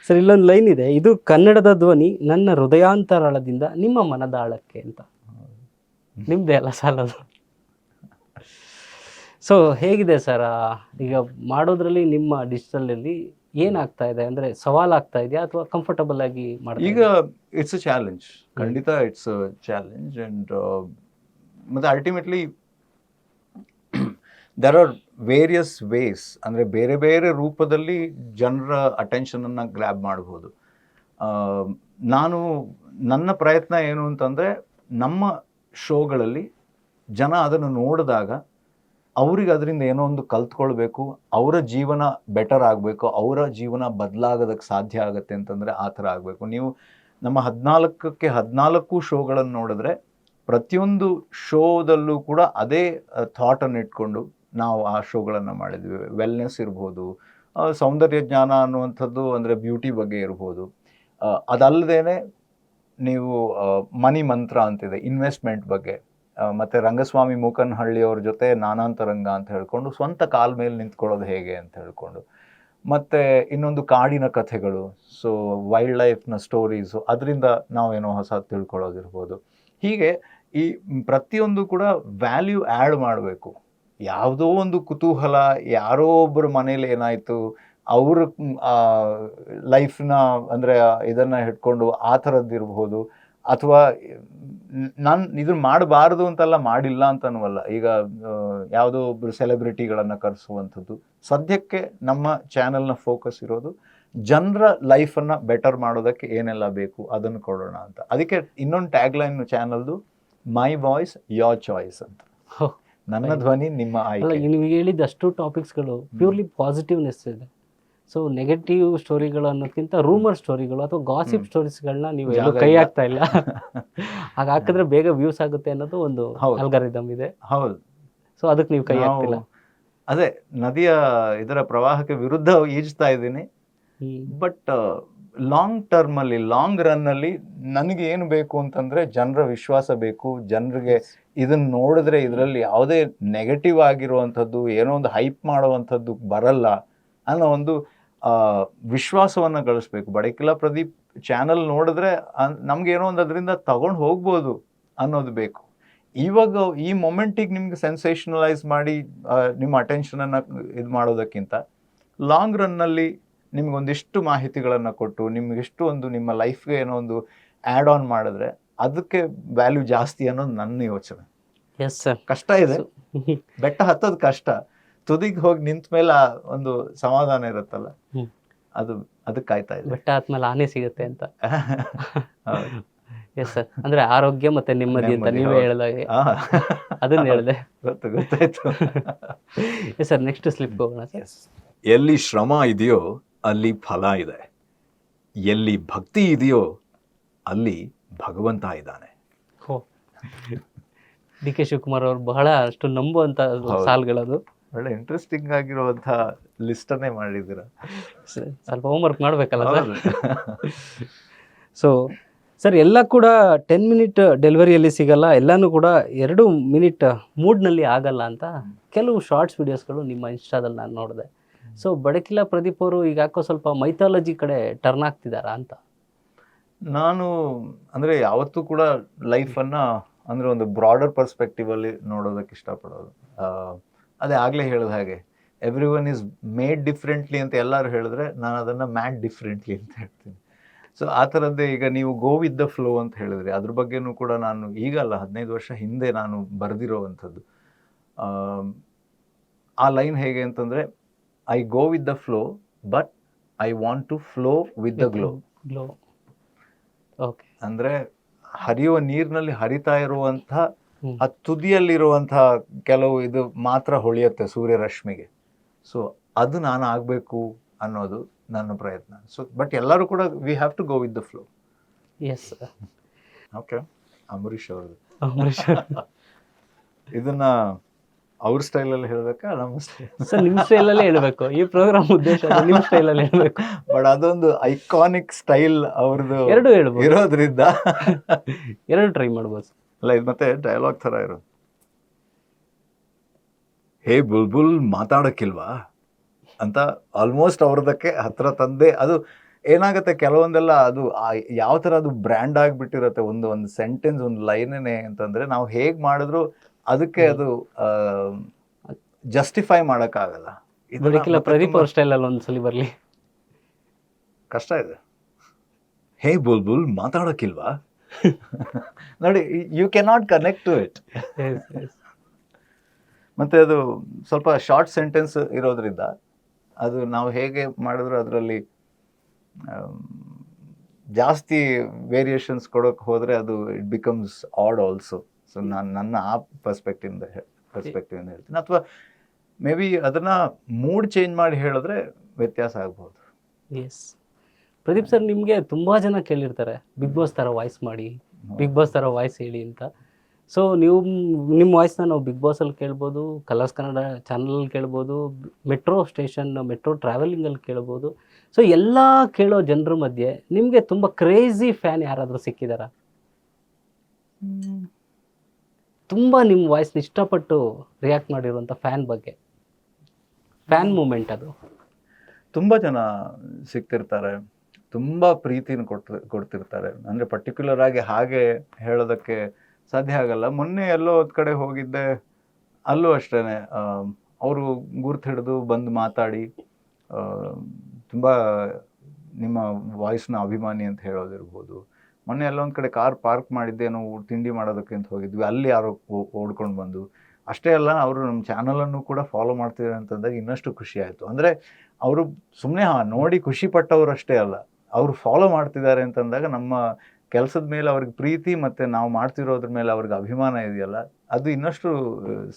ಸರ್, ಇಲ್ಲೊಂದು ಲೈನ್ ಇದೆ, ಇದು ಕನ್ನಡದ ಧ್ವನಿ ನನ್ನ ಹೃದಯಾಂತರಾಳದಿಂದ ನಿಮ್ಮ ಮನದಾಳಕ್ಕೆ ಅಂತ. ನಿಮ್ದೇ ಅಲ್ಲ ಸಾಲದು. ಸೊ ಹೇಗಿದೆ ಸರ್ ಈಗ ಮಾಡೋದ್ರಲ್ಲಿ ನಿಮ್ಮ ಡಿಜಿಟಲಲ್ಲಿ ಏನಾಗ್ತಾ ಇದೆ? ಅಂದರೆ ಸವಾಲಾಗ್ತಾ ಇದೆಯಾ ಅಥವಾ ಕಂಫರ್ಟಬಲ್ ಆಗಿ ಮಾಡ್ತಾ? ಈಗ ಇಟ್ಸ್ ಅ ಚಾಲೆಂಜ್, ಖಂಡಿತ ಇಟ್ಸ್ ಅ ಚಾಲೆಂಜ್. ಆ್ಯಂಡ್ ಮತ್ತು ultimately there are various ways, ಅಂದರೆ ಬೇರೆ ಬೇರೆ ರೂಪದಲ್ಲಿ ಜನರ ಅಟೆನ್ಷನನ್ನು ಗ್ರ್ಯಾಬ್ ಮಾಡ್ಬೋದು. ನನ್ನ ಪ್ರಯತ್ನ ಏನು ಅಂತಂದರೆ ನಮ್ಮ ಶೋಗಳಲ್ಲಿ ಜನ ಅದನ್ನು ನೋಡಿದಾಗ ಅವ್ರಿಗೆ ಅದರಿಂದ ಏನೋ ಒಂದು ಕಲ್ತ್ಕೊಳ್ಬೇಕು, ಅವರ ಜೀವನ ಬೆಟರ್ ಆಗಬೇಕು, ಅವರ ಜೀವನ ಬದಲಾಗೋದಕ್ಕೆ ಸಾಧ್ಯ ಆಗುತ್ತೆ ಅಂತಂದರೆ ಆ ಥರ ಆಗಬೇಕು. ನೀವು ನಮ್ಮ 14ಕ್ಕೆ 14 ಶೋಗಳನ್ನು ನೋಡಿದ್ರೆ ಪ್ರತಿಯೊಂದು ಶೋದಲ್ಲೂ ಕೂಡ ಅದೇ ಥಾಟನ್ನು ಇಟ್ಕೊಂಡು ನಾವು ಆ ಶೋಗಳನ್ನು ಮಾಡಿದ್ವಿ. ವೆಲ್ನೆಸ್ ಇರ್ಬೋದು, ಸೌಂದರ್ಯ ಜ್ಞಾನ ಅನ್ನುವಂಥದ್ದು ಅಂದರೆ ಬ್ಯೂಟಿ ಬಗ್ಗೆ ಇರ್ಬೋದು, ಅದಲ್ಲದೇ ನೀವು ಮನಿ ಮಂತ್ರ ಅಂತಿದೆ ಇನ್ವೆಸ್ಟ್ಮೆಂಟ್ ಬಗ್ಗೆ, ಮತ್ತು ರಂಗಸ್ವಾಮಿ ಮೂಕನಹಳ್ಳಿಯವ್ರ ಜೊತೆ ನಾನಾಂತರಂಗ ಅಂತ ಹೇಳ್ಕೊಂಡು ಸ್ವಂತ ಕಾಲ ಮೇಲೆ ನಿಂತ್ಕೊಳ್ಳೋದು ಹೇಗೆ ಅಂತ ಹೇಳ್ಕೊಂಡು, ಮತ್ತು ಇನ್ನೊಂದು ಕಾಡಿನ ಕಥೆಗಳು, ಸೊ ವೈಲ್ಡ್ ಲೈಫ್ನ ಸ್ಟೋರೀಸು, ಅದರಿಂದ ನಾವೇನೋ ಹೊಸ ತಿಳ್ಕೊಳ್ಳೋದಿರ್ಬೋದು. ಹೀಗೆ ಈ ಪ್ರತಿಯೊಂದು ಕೂಡ ವ್ಯಾಲ್ಯೂ ಆ್ಯಡ್ ಮಾಡಬೇಕು. ಯಾವುದೋ ಒಂದು ಕುತೂಹಲ, ಯಾರೋ ಒಬ್ಬರ ಮನೇಲಿ ಏನಾಯಿತು, ಅವ್ರ ಲೈಫ್ನ ಅಂದರೆ ಇದನ್ನು ಹಿಡ್ಕೊಂಡು ಆ ಥರದ್ದಿರ್ಬೋದು, ಅಥವಾ ನಾನು ಇದನ್ನು ಮಾಡಬಾರ್ದು ಅಂತೆಲ್ಲ ಮಾಡಿಲ್ಲ ಅಂತನವಲ್ಲ. ಈಗ ಯಾವುದೋ ಒಬ್ಬರು ಸೆಲೆಬ್ರಿಟಿಗಳನ್ನು ಕರೆಸುವಂಥದ್ದು, ಸದ್ಯಕ್ಕೆ ನಮ್ಮ ಚಾನಲ್ನ ಫೋಕಸ್ ಇರೋದು ಜನರ ಲೈಫನ್ನು ಬೆಟರ್ ಮಾಡೋದಕ್ಕೆ ಏನೆಲ್ಲ ಬೇಕು ಅದನ್ನು ಕೊಡೋಣ ಅಂತ. ಅದಕ್ಕೆ ಇನ್ನೊಂದು ಟ್ಯಾಗ್ಲೈನ್ ಚಾನಲ್ದು ಮೈ ವಾಯ್ಸ್ ಯೋರ್ ಚಾಯ್ಸ್ ಅಂತ, ನನ್ನ ಧ್ವನಿ ನಿಮ್ಮ ಆಯ್ಕೆ. ನೀವು ಹೇಳಿದಷ್ಟು ಟಾಪಿಕ್ಸ್ಗಳು ಪ್ಯೂರ್ಲಿ ಪಾಸಿಟಿವ್ನೆಸ್ ಇದೆ. ಸೊ ನೆಗೆಟಿವ್ ಸ್ಟೋರಿಗಳು ಅನ್ನೋದಕ್ಕಿಂತ ರೂಮರ್ ಸ್ಟೋರಿಗಳು ಅಥವಾ ಗಾಸಿಪ್ ಸ್ಟೋರೀಸ್ಗಳನ್ನ ನೀವು ಎಲ್ಲೂ ಕೈ ಹಾಕ್ತಾ ಇಲ್ಲ. ಹಾಗೆ ಹಾಕಿದ್ರೆ ಬೇಗ ವ್ಯೂಸ್ ಆಗುತ್ತೆ ಅನ್ನೋದು ಒಂದು ಅಲ್ಗಾರಿದಮ್ ಇದೆ. ಹೌದು. ಸೊ ಅದಕ್ಕೆ ನೀವು ಕೈ ಹಾಕ್ತಿಲ್ಲ. ಅದೇ ನದಿಯ ಇದರ ಪ್ರವಾಹಕ್ಕೆ ವಿರುದ್ಧ ಈಜ್ತಾ ಇದ್ದೀನಿ. ಬಟ್ ಲಾಂಗ್ ಟರ್ಮಲ್ಲಿ, ಲಾಂಗ್ ರನ್ನಲ್ಲಿ ನನಗೆ ಏನು ಬೇಕು ಅಂತಂದರೆ ಜನರ ವಿಶ್ವಾಸ ಬೇಕು. ಜನರಿಗೆ ಇದನ್ನು ನೋಡಿದ್ರೆ ಇದರಲ್ಲಿ ಯಾವುದೇ ನೆಗೆಟಿವ್ ಆಗಿರುವಂಥದ್ದು, ಏನೋ ಒಂದು ಹೈಪ್ ಮಾಡುವಂಥದ್ದು ಬರಲ್ಲ ಅನ್ನೋ ಒಂದು ವಿಶ್ವಾಸವನ್ನು ಗಳಿಸ್ಬೇಕು. ಬಡಕಿಲ ಪ್ರದೀಪ್ ಚಾನಲ್ ನೋಡಿದ್ರೆ ನಮಗೇನೋ ಒಂದು ಅದರಿಂದ ತಗೊಂಡು ಹೋಗ್ಬೋದು ಅನ್ನೋದು ಬೇಕು. ಇವಾಗ ಈ ಮೊಮೆಂಟಿಗೆ ನಿಮ್ಗೆ ಸೆನ್ಸೇಷನಲೈಸ್ ಮಾಡಿ ನಿಮ್ಮ ಅಟೆನ್ಷನನ್ನು ಇದು ಮಾಡೋದಕ್ಕಿಂತ ಲಾಂಗ್ ರನ್ನಲ್ಲಿ ನಿಮ್ಗೊಂದಿಷ್ಟು ಮಾಹಿತಿಗಳನ್ನು ಕೊಟ್ಟು ನಿಮಗೆಷ್ಟು ಒಂದು ನಿಮ್ಮ ಲೈಫ್ಗೆ ಏನೋ ಒಂದು ಆ್ಯಡ್ ಆನ್ ಮಾಡಿದ್ರೆ ಅದಕ್ಕೆ ವ್ಯಾಲ್ಯೂ ಜಾಸ್ತಿ ಅನ್ನೋದು ನನ್ನ ಯೋಚನೆ. Yes sir. ಕಷ್ಟ ಇದೆ, ಬೆಟ್ಟ ಹತ್ತೋದು ಕಷ್ಟ, ತುದಿಗೆ ಹೋಗಿ ನಿಂತ ಮೇಲೆ ಒಂದು ಸಮಾಧಾನ ಇರುತ್ತಲ್ಲ, ಅದಕ್ಕೆ ಕಾಯ್ತಾ ಇದೆ. ಬೆಟ್ಟ ಆದ್ಮೇಲೆ ಆನೆ ಸಿಗುತ್ತೆ ಅಂತ. Yes sir. ಅಂದ್ರೆ ಆರೋಗ್ಯ ಮತ್ತೆ ನೆಮ್ಮದಿ ಅಂತ ನೀವೇ ಹೇಳಿದಾಗೆ ಅದನ್ನ ಹೇಳಿದೆ. ಗೊತ್ತಾಯ್ತು. ಎಸ್ ಸರ್, ನೆಕ್ಸ್ಟ್ ಸ್ಲಿಪ್ ಹೋಗೋಣ ಸರ್. ಎಲ್ಲಿ ಶ್ರಮ ಇದೆಯೋ ಅಲ್ಲಿ ಫಲ ಇದೆ, ಎಲ್ಲಿ ಭಕ್ತಿ ಇದೆಯೋ ಅಲ್ಲಿ ಭಗವಂತ ಇದ್ದಾನೆ. ಡಿ ಕೆ ಶಿವಕುಮಾರ್ ಅವರು ಬಹಳ ಅಷ್ಟು ನಂಬುವಂತ ಸಾಲ್ಗಳದು. ಒಳ್ಳೆ ಇಂಟ್ರೆಸ್ಟಿಂಗ್ ಆಗಿರುವಂಥ ಲಿಸ್ಟನ್ನೇ ಮಾಡಿದ್ದೀರ. ಸ್ವಲ್ಪ ಹೋಮ್ವರ್ಕ್ ಮಾಡಬೇಕಲ್ಲ ಸರ್. ಸೊ ಸರ್, ಎಲ್ಲ ಕೂಡ 10 ಮಿನಿಟ್ ಡೆಲಿವರಿಯಲ್ಲಿ ಸಿಗಲ್ಲ, ಎಲ್ಲನೂ ಕೂಡ 2 ಮಿನಿಟ್ ಮೂಡ್ನಲ್ಲಿ ಆಗಲ್ಲ ಅಂತ ಕೆಲವು ಶಾರ್ಟ್ಸ್ ವಿಡಿಯೋಸ್ಗಳು ನಿಮ್ಮ ಇನ್ಸ್ಟಾದಲ್ಲಿ ನಾನು ನೋಡಿದೆ. ಸೊ ಬಡಕಿಲ ಪ್ರದೀಪ್ ಅವರು ಈಗ ಯಾಕೋ ಸ್ವಲ್ಪ ಮೈಥಾಲಜಿ ಕಡೆ ಟರ್ನ್ ಆಗ್ತಿದ್ದಾರಾ ಅಂತ. ನಾನು ಅಂದರೆ ಯಾವತ್ತೂ ಕೂಡ ಲೈಫನ್ನು ಅಂದರೆ ಒಂದು ಬ್ರಾಡರ್ ಪರ್ಸ್ಪೆಕ್ಟಿವಲ್ಲಿ ನೋಡೋದಕ್ಕೆ ಇಷ್ಟಪಡೋದು. ಅದೇ ಆಗಲೇ ಹೇಳಿದ ಹಾಗೆ every one is made differently ಅಂತ ಎಲ್ಲರೂ ಹೇಳಿದ್ರೆ ನಾನು ಅದನ್ನು ಮ್ಯಾಡ್ ಡಿಫ್ರೆಂಟ್ಲಿ ಅಂತ ಹೇಳ್ತೀನಿ. ಸೊ ಆ ಥರದ್ದೇ ಈಗ ನೀವು ಗೋ ವಿತ್ ದ ಫ್ಲೋ ಅಂತ ಹೇಳಿದ್ರಿ, ಅದ್ರ ಬಗ್ಗೆನೂ ಕೂಡ ನಾನು ಈಗಲ್ಲ 15 ವರ್ಷ ಹಿಂದೆ ನಾನು ಬರೆದಿರೋವಂಥದ್ದು. ಆ ಲೈನ್ ಹೇಗೆ ಅಂತಂದರೆ, I go with the flow but I want to flow with the glow. Okay. ಅಂದರೆ ಹರಿಯುವ ನೀರಿನಲ್ಲಿ ಹರಿತಾ ಇರುವಂಥ ಆ ತುದಿಯಲ್ಲಿರುವಂಥ ಕೆಲವು ಇದು ಮಾತ್ರ ಹೊಳೆಯುತ್ತೆ ಸೂರ್ಯರಶ್ಮಿಗೆ. ಸೊ ಅದು ನಾನು ಆಗಬೇಕು ಅನ್ನೋದು ನನ್ನ ಪ್ರಯತ್ನ. ಸೊ ಬಟ್ ಎಲ್ಲರೂ ಕೂಡ we have to go with the flow. Yes. Okay. Ambareesh ಅವ್ರದ್ದು ಅಂಬರೀಷ್ ಇದನ್ನ ಅವ್ರ ಸ್ಟೈಲಲ್ಲಿ ಹೇಳಬೇಕಾ ನಮ್ಮ ಸ್ಟೈಲ್? ಸರ್, ನಿಮ್ಮ ಸ್ಟೈಲಲ್ಲೇ ಹೇಳಬೇಕು. ಈ ಪ್ರೋಗ್ರಾಮ್ ಉದ್ದೇಶ ನಿಮ್ಮ ಸ್ಟೈಲಲ್ಲಿ ಹೇಳಬೇಕು. ಬಟ್ ಅದೊಂದು ಐಕಾನಿಕ್ ಸ್ಟೈಲ್ ಅವ್ರದ್ದು ಎರಡು ಹೇಳ್ಬೋದು ಇರೋದ್ರಿಂದ ಎರಡು ಟ್ರೈ ಮಾಡ್ಬೋದು. ಅಲ್ಲ, ಇದು ಮತ್ತೆ ಡೈಲಾಗ್ ಥರ ಇರೋದು. ಹೇ ಬುಲ್ಬುಲ್ ಮಾತಾಡೋಕ್ಕಿಲ್ವಾ ಅಂತ ಆಲ್ಮೋಸ್ಟ್ ಅವ್ರದಕ್ಕೆ ಹತ್ರ ತಂದೆ. ಅದು ಏನಾಗುತ್ತೆ, ಕೆಲವೊಂದೆಲ್ಲ ಅದು ಯಾವ ಥರ ಅದು ಬ್ರ್ಯಾಂಡ್ ಆಗಿಬಿಟ್ಟಿರುತ್ತೆ. ಒಂದು ಸೆಂಟೆನ್ಸ್, ಒಂದು ಲೈನೇ ಅಂತಂದರೆ ನಾವು ಹೇಗೆ ಮಾಡಿದ್ರು ಅದಕ್ಕೆ ಅದು ಜಸ್ಟಿಫೈ ಮಾಡೋಕ್ಕಾಗಲ್ಲ. ಬಡಕಿಲ ಪ್ರದೀಪ್ ಅವ್ರ ಸ್ಟೈಲಲ್ಲಿ ಒಂದ್ಸಲಿ ಬರಲಿ. ಕಷ್ಟ ಇದೆ. ಹೇ ಬುಲ್ಬುಲ್ ಮಾತಾಡೋಕ್ಕಿಲ್ವಾ ನೋಡಿ, you cannot connect to it. ಮತ್ತು ಅದು ಸ್ವಲ್ಪ ಶಾರ್ಟ್ ಸೆಂಟೆನ್ಸ್ ಇರೋದ್ರಿಂದ ಅದು ನಾವು ಹೇಗೆ ಮಾಡಿದ್ರು ಅದರಲ್ಲಿ ಜಾಸ್ತಿ ವೇರಿಯೇಷನ್ಸ್ ಕೊಡೋಕೆ ಹೋದರೆ ಅದು it becomes odd also. So ನನ್ನ ಆ ಪರ್ಸ್ಪೆಕ್ಟಿವಿಂದ ಹೇಳ್ತೀನಿ. ಅಥವಾ ಮೇ ಬಿ ಅದನ್ನು ಮೂಡ್ ಚೇಂಜ್ ಮಾಡಿ ಹೇಳಿದ್ರೆ ವ್ಯತ್ಯಾಸ ಆಗ್ಬೋದು. ಎಸ್ ಪ್ರದೀಪ್ ಸರ್, ನಿಮಗೆ ತುಂಬ ಜನ ಕೇಳಿರ್ತಾರೆ ಬಿಗ್ ಬಾಸ್ ಥರ ವಾಯ್ಸ್ ಮಾಡಿ, ಬಿಗ್ ಬಾಸ್ ಥರ ವಾಯ್ಸ್ ಹೇಳಿ ಅಂತ. ಸೊ ನೀವು ನಿಮ್ಮ ವಾಯ್ಸ್ನ ನಾವು ಬಿಗ್ ಬಾಸಲ್ಲಿ ಕೇಳ್ಬೋದು, ಕಲರ್ಸ್ ಕನ್ನಡ ಚಾನಲಲ್ಲಿ ಕೇಳ್ಬೋದು, ಮೆಟ್ರೋ ಸ್ಟೇಷನ್, ಮೆಟ್ರೋ ಟ್ರಾವೆಲಿಂಗಲ್ಲಿ ಕೇಳ್ಬೋದು. ಸೊ ಎಲ್ಲ ಕೇಳೋ ಜನರ ಮಧ್ಯೆ ನಿಮಗೆ ತುಂಬ ಕ್ರೇಜಿ ಫ್ಯಾನ್ ಯಾರಾದರೂ ಸಿಕ್ಕಿದಾರಾ? ತುಂಬ ನಿಮ್ಮ ವಾಯ್ಸ್ನ ಇಷ್ಟಪಟ್ಟು ರಿಯಾಕ್ಟ್ ಮಾಡಿರುವಂಥ ಫ್ಯಾನ್ ಬಗ್ಗೆ, ಫ್ಯಾನ್ ಮೂಮೆಂಟ್ ಅದು. ತುಂಬ ಜನ ಸಿಗ್ತಿರ್ತಾರೆ, ತುಂಬ ಪ್ರೀತಿನ ಕೊಡ್ತಿರ್ತಾರೆ. ಅಂದರೆ ಪರ್ಟಿಕ್ಯುಲರ್ ಆಗಿ ಹಾಗೆ ಹೇಳೋದಕ್ಕೆ ಸಾಧ್ಯ ಆಗಲ್ಲ. ಮೊನ್ನೆ ಎಲ್ಲೋ ಒಂದು ಕಡೆ ಹೋಗಿದ್ದೆ, ಅಲ್ಲೂ ಅಷ್ಟೇ ಅವರು ಗುರ್ತು ಹಿಡಿದು ಬಂದು ಮಾತಾಡಿ ತುಂಬ ನಿಮ್ಮ ವಾಯ್ಸ್ನ ಅಭಿಮಾನಿ ಅಂತ ಹೇಳೋದಿರ್ಬೋದು. ಮೊನ್ನೆ ಎಲ್ಲೊಂದು ಕಡೆ ಕಾರ್ ಪಾರ್ಕ್ ಮಾಡಿದ್ದೆ, ನಾವು ತಿಂಡಿ ಮಾಡೋದಕ್ಕೆ ಅಂತ ಹೋಗಿದ್ವಿ, ಅಲ್ಲಿ ಯಾರೋ ಓಡ್ಕೊಂಡು ಬಂದು. ಅಷ್ಟೇ ಅಲ್ಲ, ಅವರು ನಮ್ಮ ಚಾನಲನ್ನು ಕೂಡ ಫಾಲೋ ಮಾಡ್ತಿದ್ದಾರೆ ಅಂತಂದಾಗ ಇನ್ನಷ್ಟು ಖುಷಿ ಆಯಿತು. ಅಂದರೆ ಅವರು ಸುಮ್ಮನೆ ನೋಡಿ ಖುಷಿ ಪಟ್ಟವರು ಅಷ್ಟೇ ಅಲ್ಲ, ಅವರು ಫಾಲೋ ಮಾಡ್ತಿದ್ದಾರೆ ಅಂತಂದಾಗ ನಮ್ಮ ಕೆಲಸದ ಮೇಲೆ ಅವ್ರಿಗೆ ಪ್ರೀತಿ ಮತ್ತು ನಾವು ಮಾಡ್ತಿರೋದ್ರ ಮೇಲೆ ಅವ್ರಿಗೆ ಅಭಿಮಾನ ಇದೆಯಲ್ಲ, ಅದು ಇನ್ನಷ್ಟು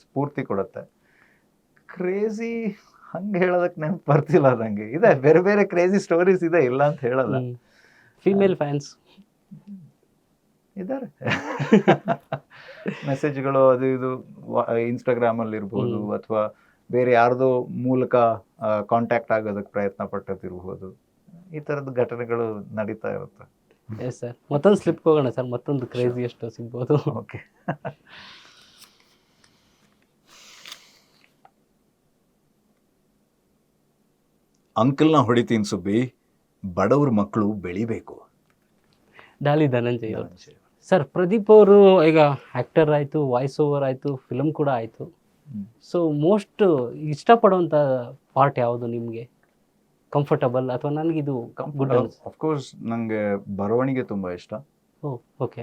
ಸ್ಫೂರ್ತಿ ಕೊಡುತ್ತೆ. ಕ್ರೇಜಿ ಹಂಗೆ ಹೇಳೋದಕ್ಕೆ ನೆನಪು ಬರ್ತಿಲ್ಲ ನನಗೆ. ಇದೆ, ಬೇರೆ ಬೇರೆ ಕ್ರೇಜಿ ಸ್ಟೋರೀಸ್ ಇದೆ, ಇಲ್ಲ ಅಂತ ಹೇಳಲ್ಲ. ಫೀಮೇಲ್ ಫ್ಯಾನ್ಸ್ ಇದ್ದಾರೆ. ಮೆಸೇಜ್ಗಳು ಅದು ಇದು ಇನ್ಸ್ಟಾಗ್ರಾಮಲ್ಲಿ ಇರ್ಬೋದು, ಅಥವಾ ಬೇರೆ ಯಾರ್ದೋ ಮೂಲಕ ಕಾಂಟ್ಯಾಕ್ಟ್ ಆಗೋದಕ್ಕೆ ಪ್ರಯತ್ನ ಪಟ್ಟದಿರ್ಬೋದು. ಈ ಥರದ ಘಟನೆಗಳು ನಡೀತಾ ಇರುತ್ತೆ. ಎಸ್ ಸರ್, ಮತ್ತೊಂದು ಸ್ಲಿಪ್ ಹೋಗೋಣ ಸರ್, ಮತ್ತೊಂದು ಕ್ರೇಜಿ ಎಷ್ಟು ಸಿಗ್ಬೋದು. ಓಕೆ. ಅಂಕಲ್ನ ಹೊಡಿತೀನಿ ಸುಬ್ಬಿ, ಬಡವ್ರ ಮಕ್ಕಳು ಬೆಳಿಬೇಕು. ಡಾಲಿ ಧನಂಜಯ್ ಅವರು. ಸರ್, ಪ್ರದೀಪ್ ಅವರು ಈಗ ಆ್ಯಕ್ಟರ್ ಆಯಿತು, ವಾಯ್ಸ್ ಓವರ್ ಆಯಿತು, ಫಿಲಮ್ ಕೂಡ ಆಯಿತು. ಸೊ ಮೋಸ್ಟ್ ಇಷ್ಟಪಡುವಂಥ ಪಾರ್ಟ್ ಯಾವುದು ನಿಮಗೆ? ಕಂಫರ್ಟಬಲ್ ಅಥವಾ ನನಗಿದು ಗುಡ್ ಅನ್ಸ್? ಅಫ್ಕೋರ್ಸ್ ನನಗೆ ಬರವಣಿಗೆ ತುಂಬ ಇಷ್ಟ. ಓಕೆ.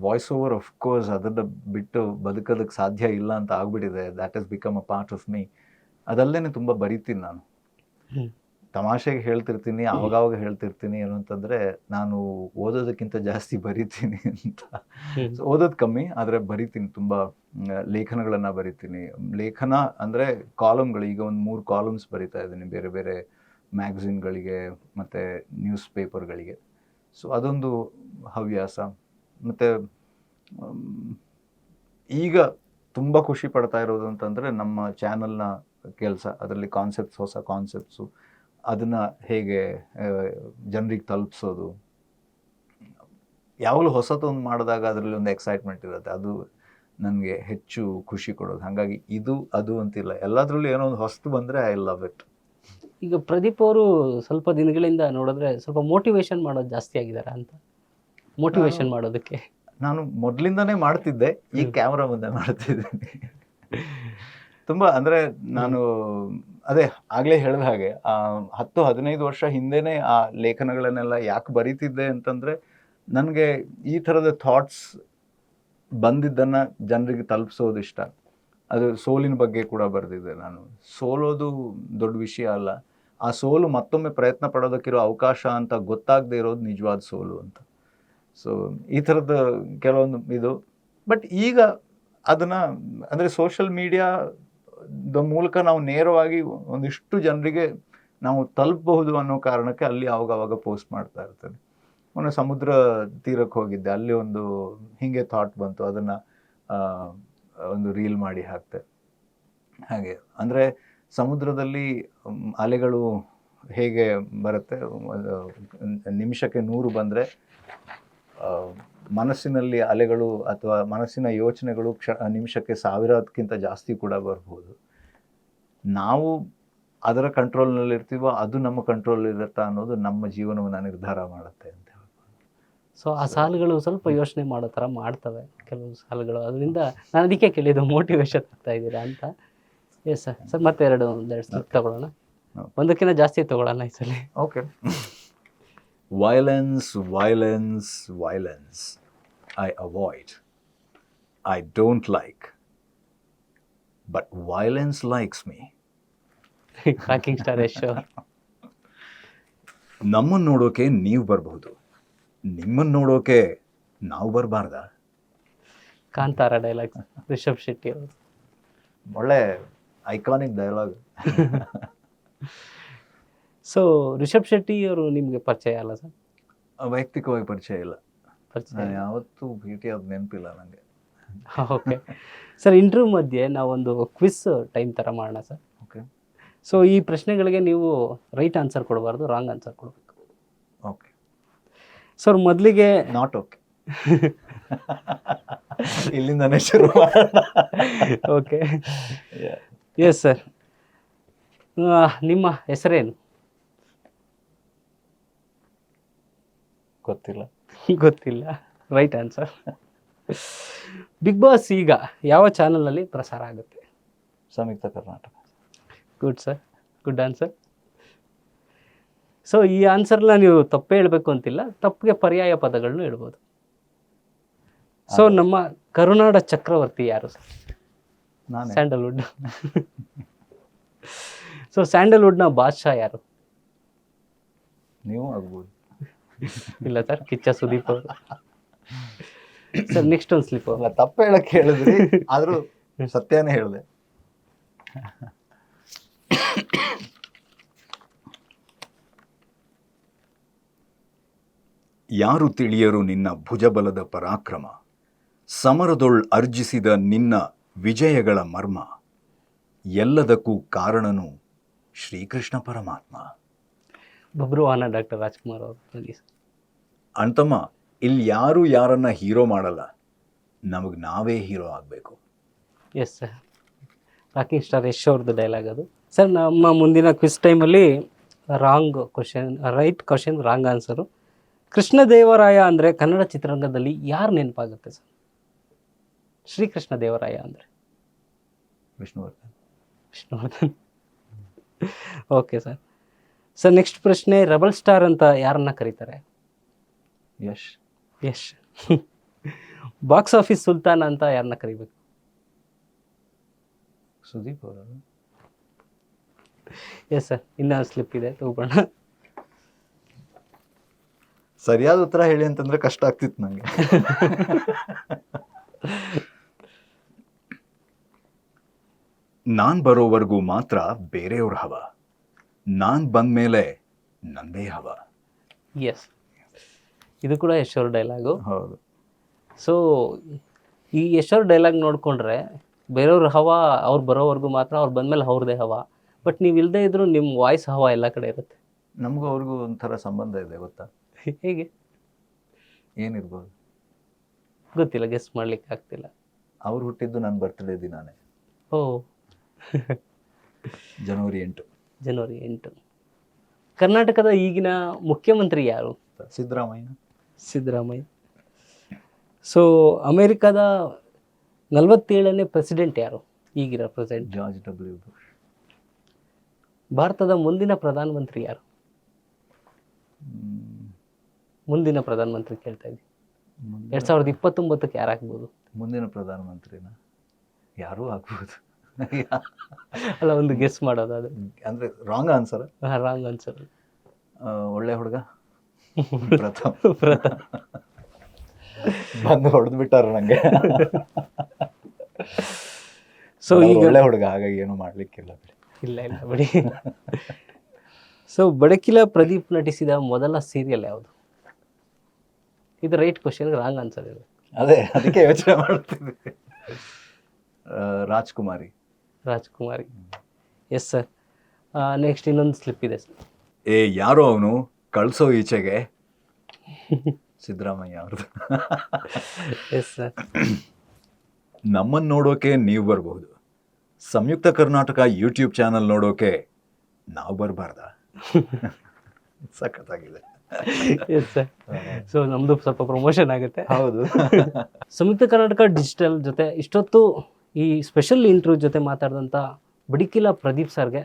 ವಾಯ್ಸ್ ಓವರ್ ಅಫ್ಕೋರ್ಸ್ ಅದನ್ನು ಬಿಟ್ಟು ಬದುಕೋದಕ್ಕೆ ಸಾಧ್ಯ ಇಲ್ಲ ಅಂತ ಆಗ್ಬಿಟ್ಟಿದೆ. That is become a part of me. ಅದಲ್ಲೇ ತುಂಬ ಬರಿತೀನಿ ನಾನು. ತಮಾಷೆಗೆ ಹೇಳ್ತಿರ್ತೀನಿ, ಆವಾಗವಾಗ ಹೇಳ್ತಿರ್ತೀನಿ ಏನು ಅಂತಂದರೆ, ನಾನು ಓದೋದಕ್ಕಿಂತ ಜಾಸ್ತಿ ಬರಿತೀನಿ ಅಂತ. ಓದೋದು ಕಮ್ಮಿ, ಆದರೆ ಬರಿತೀನಿ, ತುಂಬ ಲೇಖನಗಳನ್ನು ಬರಿತೀನಿ. ಲೇಖನ ಅಂದರೆ ಕಾಲಮ್ಗಳು, ಈಗ ಒಂದು 3 ಕಾಲಮ್ಸ್ ಬರಿತಾ ಇದ್ದೀನಿ ಬೇರೆ ಬೇರೆ ಮ್ಯಾಗಝಿನ್ಗಳಿಗೆ ಮತ್ತು ನ್ಯೂಸ್ ಪೇಪರ್ಗಳಿಗೆ. ಸೊ ಅದೊಂದು ಹವ್ಯಾಸ. ಮತ್ತು ಈಗ ತುಂಬ ಖುಷಿ ಪಡ್ತಾ ಇರೋದು ಅಂತಂದರೆ ನಮ್ಮ ಚಾನಲ್ನ ಕೆಲಸ, ಅದರಲ್ಲಿ ಕಾನ್ಸೆಪ್ಟ್ಸ್, ಹೊಸ ಕಾನ್ಸೆಪ್ಟ್ಸು, ಅದನ್ನು ಹೇಗೆ ಜನರಿಗೆ ತಲುಪಿಸೋದು. ಯಾವಾಗಲೂ ಹೊಸತೊಂದು ಮಾಡಿದಾಗ ಅದರಲ್ಲಿ ಒಂದು ಎಕ್ಸೈಟ್ಮೆಂಟ್ ಇರುತ್ತೆ, ಅದು ನನಗೆ ಹೆಚ್ಚು ಖುಷಿ ಕೊಡೋದು. ಹಾಗಾಗಿ ಇದು ಅದು ಅಂತಿಲ್ಲ, ಎಲ್ಲದರಲ್ಲೂ ಏನೋ ಒಂದು ಹೊಸತು ಬಂದರೆ ಐ ಲವ್ ಇಟ್. ಈಗ ಪ್ರದೀಪ್ ಅವರು ಸ್ವಲ್ಪ ದಿನಗಳಿಂದ ನೋಡಿದ್ರೆ ಸ್ವಲ್ಪ ಮೋಟಿವೇಶನ್ ಮಾಡೋದು ಜಾಸ್ತಿ ಆಗಿದ್ದಾರೆ ಅಂತ. ಮೋಟಿವೇಶನ್ ಮಾಡೋದಕ್ಕೆ ನಾನು ಮೊದಲಿಂದನೇ ಮಾಡ್ತಿದ್ದೆ, ಈ ಕ್ಯಾಮ್ರಾ ಮುಂದೆ ಮಾಡ್ತಿದ್ದೀನಿ. ತುಂಬ ಅಂದರೆ ನಾನು ಅದೇ ಆಗಲೇ ಹೇಳಿದ ಹಾಗೆ 10-15 ವರ್ಷ ಹಿಂದೆನೇ ಆ ಲೇಖನಗಳನ್ನೆಲ್ಲ ಯಾಕೆ ಬರೀತಿದ್ದೆ ಅಂತಂದರೆ, ನನಗೆ ಈ ಥರದ ಥಾಟ್ಸ್ ಬಂದಿದ್ದನ್ನು ಜನರಿಗೆ ತಲುಪಿಸೋದು ಇಷ್ಟ. ಅದು ಸೋಲಿನ ಬಗ್ಗೆ ಕೂಡ ಬರೆದಿದ್ದೆ ನಾನು. ಸೋಲೋದು ದೊಡ್ಡ ವಿಷಯ ಅಲ್ಲ, ಆ ಸೋಲು ಮತ್ತೊಮ್ಮೆ ಪ್ರಯತ್ನ ಪಡೋದಕ್ಕಿರೋ ಅವಕಾಶ ಅಂತ ಗೊತ್ತಾಗದೇ ಇರೋದು ನಿಜವಾದ ಸೋಲು ಅಂತ. ಸೊ ಈ ಥರದ ಕೆಲವೊಂದು ಇದು. ಬಟ್ ಈಗ ಅದನ್ನು ಅಂದರೆ ಸೋಷಲ್ ಮೀಡಿಯಾದ ಮೂಲಕ ನಾವು ನೇರವಾಗಿ ಒಂದಿಷ್ಟು ಜನರಿಗೆ ನಾವು ತಲುಪಬಹುದು ಅನ್ನೋ ಕಾರಣಕ್ಕೆ ಅಲ್ಲಿ ಆವಾಗ ಪೋಸ್ಟ್ ಮಾಡ್ತಾ ಇರ್ತೇನೆ. ಮೊನ್ನೆ ಸಮುದ್ರ ತೀರಕ್ಕೆ ಹೋಗಿದ್ದೆ, ಅಲ್ಲಿ ಒಂದು ಹೀಗೆ ಥಾಟ್ ಬಂತು, ಅದನ್ನು ಒಂದು ರೀಲ್ ಮಾಡಿ ಹಾಕ್ತೆ. ಹಾಗೆ ಅಂದರೆ ಸಮುದ್ರದಲ್ಲಿ ಅಲೆಗಳು ಹೇಗೆ ಬರುತ್ತೆ, ನಿಮಿಷಕ್ಕೆ 100 ಬಂದರೆ ಮನಸ್ಸಿನಲ್ಲಿ ಅಲೆಗಳು ಅಥವಾ ಮನಸ್ಸಿನ ಯೋಚನೆಗಳು ನಿಮಿಷಕ್ಕೆ 1000ಕ್ಕಿಂತ ಜಾಸ್ತಿ ಕೂಡ ಬರ್ಬೋದು. ನಾವು ಅದರ ಕಂಟ್ರೋಲ್ನಲ್ಲಿರ್ತೀವೋ ಅದು ನಮ್ಮ ಕಂಟ್ರೋಲ್ ಇರುತ್ತಾ ಅನ್ನೋದು ನಮ್ಮ ಜೀವನವನ್ನು ನಿರ್ಧಾರ ಮಾಡುತ್ತೆ ಅಂತ ಹೇಳ್ಬೋದು. ಸೊ ಆ ಸಾಲುಗಳು ಸ್ವಲ್ಪ ಯೋಚನೆ ಮಾಡೋ ಥರ ಮಾಡ್ತವೆ ಕೆಲವು ಸಾಲುಗಳು. ಅದರಿಂದ ನಾನು ಅದಕ್ಕೆ ಕೇಳಿದ್ದು ಮೋಟಿವೇಶನ್ ಆಗ್ತಾ ಇದ್ದೀರಾ ಅಂತ. Yes sir. ಸರ್ ಮತ್ತೆ ಒಂದೆರಡು ಸ್ಲಿಪ್ ತಗೊಳ್ಳೋಣ, ಒಂದಕ್ಕಿಂತ ಜಾಸ್ತಿ ತಗೊಳ್ಳೋಣ ಈ ಸಲ. Okay. Violence, violence, violence. I avoid. I don't like. But violence likes me. Rocking star Yash. ನಮ್ಮನ್ನು ನೋಡೋಕೆ ನೀವು ಬರಬಹುದು, ನಿಮ್ಮನ್ನು ನೋಡೋಕೆ ನಾವು ಬರಬಾರ್ದಾ? ಕಾಂತಾರ ಡೈಲಾಗ್ ರಿಷಬ್ ಶೆಟ್ಟಿ ಅವರು. ಒಳ್ಳೆ iconic dialogue. So Rishab Shetty ಅವರು ನಿಮಗೆ ಪರಿಚಯ ಅಲ್ಲ ಸರ್? ವೈಯಕ್ತಿಕವಾಗಿ ಪರಿಚಯ ಇಲ್ಲ, ಪರಿಚಯ ನಾನು ಯಾವತ್ತೂ ಭೇಟಿಯಾದ ನೆನಪಿಲ್ಲ ನನಗೆ. ಓಕೆ ಸರ್, ಇಂಟರ್ವ್ಯೂ ಮಧ್ಯೆ ನಾವೊಂದು ಕ್ವಿಸ್ ಟೈಮ್ ಥರ ಮಾಡೋಣ ಸರ್. ಓಕೆ ಸೊ ಈ ಪ್ರಶ್ನೆಗಳಿಗೆ ನೀವು ರೈಟ್ ಆನ್ಸರ್ ಕೊಡಬಾರ್ದು, ರಾಂಗ್ ಆನ್ಸರ್ ಕೊಡಬೇಕು. ಓಕೆ ಸರ್ ಮೊದಲಿಗೆ ನಾಟ್ ಓಕೆ. ಇಲ್ಲಿಂದನೇ ಶುರು ಮಾಡೋಣ. ಓಕೆ ಎಸ್ ಸರ್, ನಿಮ್ಮ ಹೆಸರೇನು? ಗೊತ್ತಿಲ್ಲ. ಗೊತ್ತಿಲ್ಲ, ರೈಟ್ ಆನ್ಸರ್. ಬಿಗ್ ಬಾಸ್ ಈಗ ಯಾವ ಚಾನಲಲ್ಲಿ ಪ್ರಸಾರ ಆಗುತ್ತೆ? Samyukta Karnataka. Good sir, good answer. So ಈ ಆನ್ಸರ್ನ ನೀವು ತಪ್ಪೇ ಹೇಳಬೇಕು ಅಂತಿಲ್ಲ, ತಪ್ಪಿಗೆ ಪರ್ಯಾಯ ಪದಗಳನ್ನು ಹೇಳ್ಬೋದು. ಸೊ ನಮ್ಮ ಕರುನಾಡ ಚಕ್ರವರ್ತಿ ಯಾರು ಸರ್? ನಾನೇ. ಸ್ಯಾಂಡಲ್ವುಡ್. ಸೊ ಸ್ಯಾಂಡಲ್ವುಡ್ನ ಬಾದ್ಶಾ ಯಾರು? ನೀವು ಆಗ್ಬೋದು. ಇಲ್ಲ ಸರ್, ಕಿಚ್ಚ ಸುದೀಪ್ ಅವರು. ಸರ್ ನೆಕ್ಸ್ಟ್ ಒಂದು ಸ್ಲಿಪ್. ಅಲ್ಲ, ತಪ್ಪು ಹೇಳಕ್ಕೆ ಹೇಳಿದ್ರಿ, ಆದ್ರೂ ಸತ್ಯನೇ ಹೇಳಿದೆ. ಯಾರು ತಿಳಿಯರು ನಿನ್ನ ಭುಜಬಲದ ಪರಾಕ್ರಮ, ಸಮರದೊಳ್ ಅರ್ಜಿಸಿದ ನಿನ್ನ ವಿಜಯಗಳ ಮರ್ಮ, ಎಲ್ಲದಕ್ಕೂ ಕಾರಣನು ಶ್ರೀಕೃಷ್ಣ ಪರಮಾತ್ಮ. ಬಬ್ರುವಾಹನ ಡಾಕ್ಟರ್ ರಾಜ್ಕುಮಾರ್ ಅವರು. ಹೇಳಿ ಸರ್. ಅಣ್ತಮ್ಮ, ಇಲ್ಲಿ ಯಾರು ಯಾರನ್ನ ಹೀರೋ ಮಾಡಲ್ಲ, ನಮಗೆ ನಾವೇ ಹೀರೋ ಆಗಬೇಕು. Yes sir, rocking star Yash ಅವ್ರದ್ದು ಡೈಲಾಗ್ ಅದು. ಸರ್ ನಮ್ಮ ಮುಂದಿನ ಕ್ವಿಸ್ ಟೈಮಲ್ಲಿ wrong question, right question, wrong answer. Krishnadevaraya ಅಂದರೆ ಕನ್ನಡ ಚಿತ್ರರಂಗದಲ್ಲಿ ಯಾರು ನೆನಪಾಗುತ್ತೆ ಸರ್? ಶ್ರೀಕೃಷ್ಣ ದೇವರಾಯ ಅಂದರೆ Vishnuvardhan. Vishnuvardhan. Okay sir. Sir next ಪ್ರಶ್ನೆ, ರೆಬಲ್ ಸ್ಟಾರ್ ಅಂತ ಯಾರನ್ನ ಕರೀತಾರೆ? ಯಶ್. ಯಶ್. ಬಾಕ್ಸ್ ಆಫೀಸ್ ಸುಲ್ತಾನ್ ಅಂತ ಯಾರನ್ನ ಕರಿಬೇಕು? ಸುದೀಪ್ ಅವರು. ಎಸ್ ಸರ್, ಇನ್ನೂ ಸ್ಲಿಪ್ ಇದೆ, ತಗೋಣ. ಸರಿಯಾದ ಉತ್ತರ ಹೇಳಿ ಅಂತಂದ್ರೆ ಕಷ್ಟ ಆಗ್ತಿತ್ತು ನಂಗೆ. ನಾನ್ ಬರೋವರೆಗೂ ಮಾತ್ರ ಬೇರೆಯವ್ರ ಹವ, ನಾನ್ ಬಂದ್ಮೇಲೆ ನಂದೇ ಹವ. ಎಸ್, ಇದು ಕೂಡ ಯಶ್ ಅವ್ರ ಡೈಲಾಗು. ಹೌದು. ಸೊ ಈ ಯಶ್ ಅವ್ರ ಡೈಲಾಗ್ ನೋಡಿಕೊಂಡ್ರೆ ಬೇರೆಯವ್ರ ಹವಾ ಅವ್ರು ಬರೋವರೆಗೂ ಮಾತ್ರ, ಅವ್ರು ಬಂದಮೇಲೆ ಅವ್ರದ್ದೇ ಹವಾ. ಬಟ್ ನೀವು ಇಲ್ಲದೇ ಇದ್ರೂ ನಿಮ್ಮ ವಾಯ್ಸ್ ಹವಾ ಎಲ್ಲ ಕಡೆ ಇರುತ್ತೆ. ನಮಗೂ ಅವ್ರಿಗೂ ಒಂಥರ ಸಂಬಂಧ ಇದೆ ಗೊತ್ತಾ? ಹೇಗೆ? ಏನಿರ್ಬೋದು ಗೊತ್ತಿಲ್ಲ, ಗೆಸ್ ಮಾಡ್ಲಿಕ್ಕೆ ಆಗ್ತಿಲ್ಲ. ಅವ್ರು ಹುಟ್ಟಿದ್ದು ನನ್ನ ಬರ್ತ್ಡೇ ದಿನಾನೇ, ಓ, ಜನವರಿ 8. ಜನವರಿ 8. ಕರ್ನಾಟಕದ ಈಗಿನ ಮುಖ್ಯಮಂತ್ರಿ ಯಾರು? ಸಿದ್ದರಾಮಯ್ಯ. ಸಿದ್ದರಾಮಯ್ಯ. ಸೊ ಅಮೇರಿಕಾದ 47ನೇ ಪ್ರೆಸಿಡೆಂಟ್ ಯಾರು ಈಗಿರೋ ಪ್ರೆಸಿಡೆಂಟ್? George W bush. ಭಾರತದ ಮುಂದಿನ ಪ್ರಧಾನಮಂತ್ರಿ ಯಾರು? ಮುಂದಿನ ಪ್ರಧಾನಮಂತ್ರಿ ಕೇಳ್ತಾ ಇದ್ದೀವಿ. 2029ಕ್ಕೆ ಯಾರು ಆಗ್ಬೋದು? ಮುಂದಿನ ಪ್ರಧಾನಮಂತ್ರಿನ ಯಾರೂ ಆಗ್ಬೋದು. ಅಲ್ಲ, ಒಂದು ಗೆಸ್ ಮಾಡೋದು ಅದು. ಅಂದ್ರೆ ರಾಂಗ್ ಆನ್ಸರ್. Wrong answer. ಒಳ್ಳೆ ಹುಡುಗ ಪ್ರಥಮ್. ಪ್ರಥಮ್ ಬಂದು ಹೊಡೆದು ಬಿಟ್ಟಾರ ನಂಗೆ. ಸೊ ಈಗ ಒಳ್ಳೆ ಹುಡುಗ, ಹಾಗಾಗಿ ಏನು ಮಾಡ್ಲಿಕ್ಕಿಲ್ಲ ಬಿಡಿ. ಇಲ್ಲ ಬಿಡಿ. ಸೊ ಬಡಕಿಲ ಪ್ರದೀಪ್ ನಟಿಸಿದ ಮೊದಲ ಸೀರಿಯಲ್ ಯಾವುದು? ಇದು ರೈಟ್ ಕ್ವಶನ್, ರಾಂಗ್ ಆನ್ಸರ್ ಇದೆ. ಅದೇ ಅದಕ್ಕೆ ಯೋಚನೆ ಮಾಡ್ತಿದ್ದೆ. Rajkumari. Rajkumari. Yes sir. Next ಇನ್ನೊಂದು ಸ್ಲಿಪ್ ಇದೆ ಸರ್. ಏ ಯಾರೋ ಅವನು, ಕಳ್ಸೋ ಈಚೆಗೆ. ಸಿದ್ದರಾಮಯ್ಯ ಅವ್ರದ್ದು. Yes sir. ನಮ್ಮನ್ನು ನೋಡೋಕೆ ನೀವು ಬರ್ಬಹುದು, ಸಂಯುಕ್ತ ಕರ್ನಾಟಕ ಯೂಟ್ಯೂಬ್ ಚಾನಲ್ ನೋಡೋಕೆ ನಾವು ಬರಬಾರ್ದ? ಸಖತ್ತಾಗಿದೆ. Yes sir. ಸೊ ನಮ್ಮದು ಸ್ವಲ್ಪ ಪ್ರಮೋಷನ್ ಆಗುತ್ತೆ. ಹೌದು. ಸಂಯುಕ್ತ ಕರ್ನಾಟಕ ಡಿಜಿಟಲ್ ಜೊತೆ ಇಷ್ಟೊತ್ತು ಈ ಸ್ಪೆಷಲ್ ಇಂಟರ್ವ್ಯೂ ಜೊತೆ ಮಾತಾಡಿದಂಥ ಬಡಕಿಲ ಪ್ರದೀಪ್ ಸರ್ಗೆ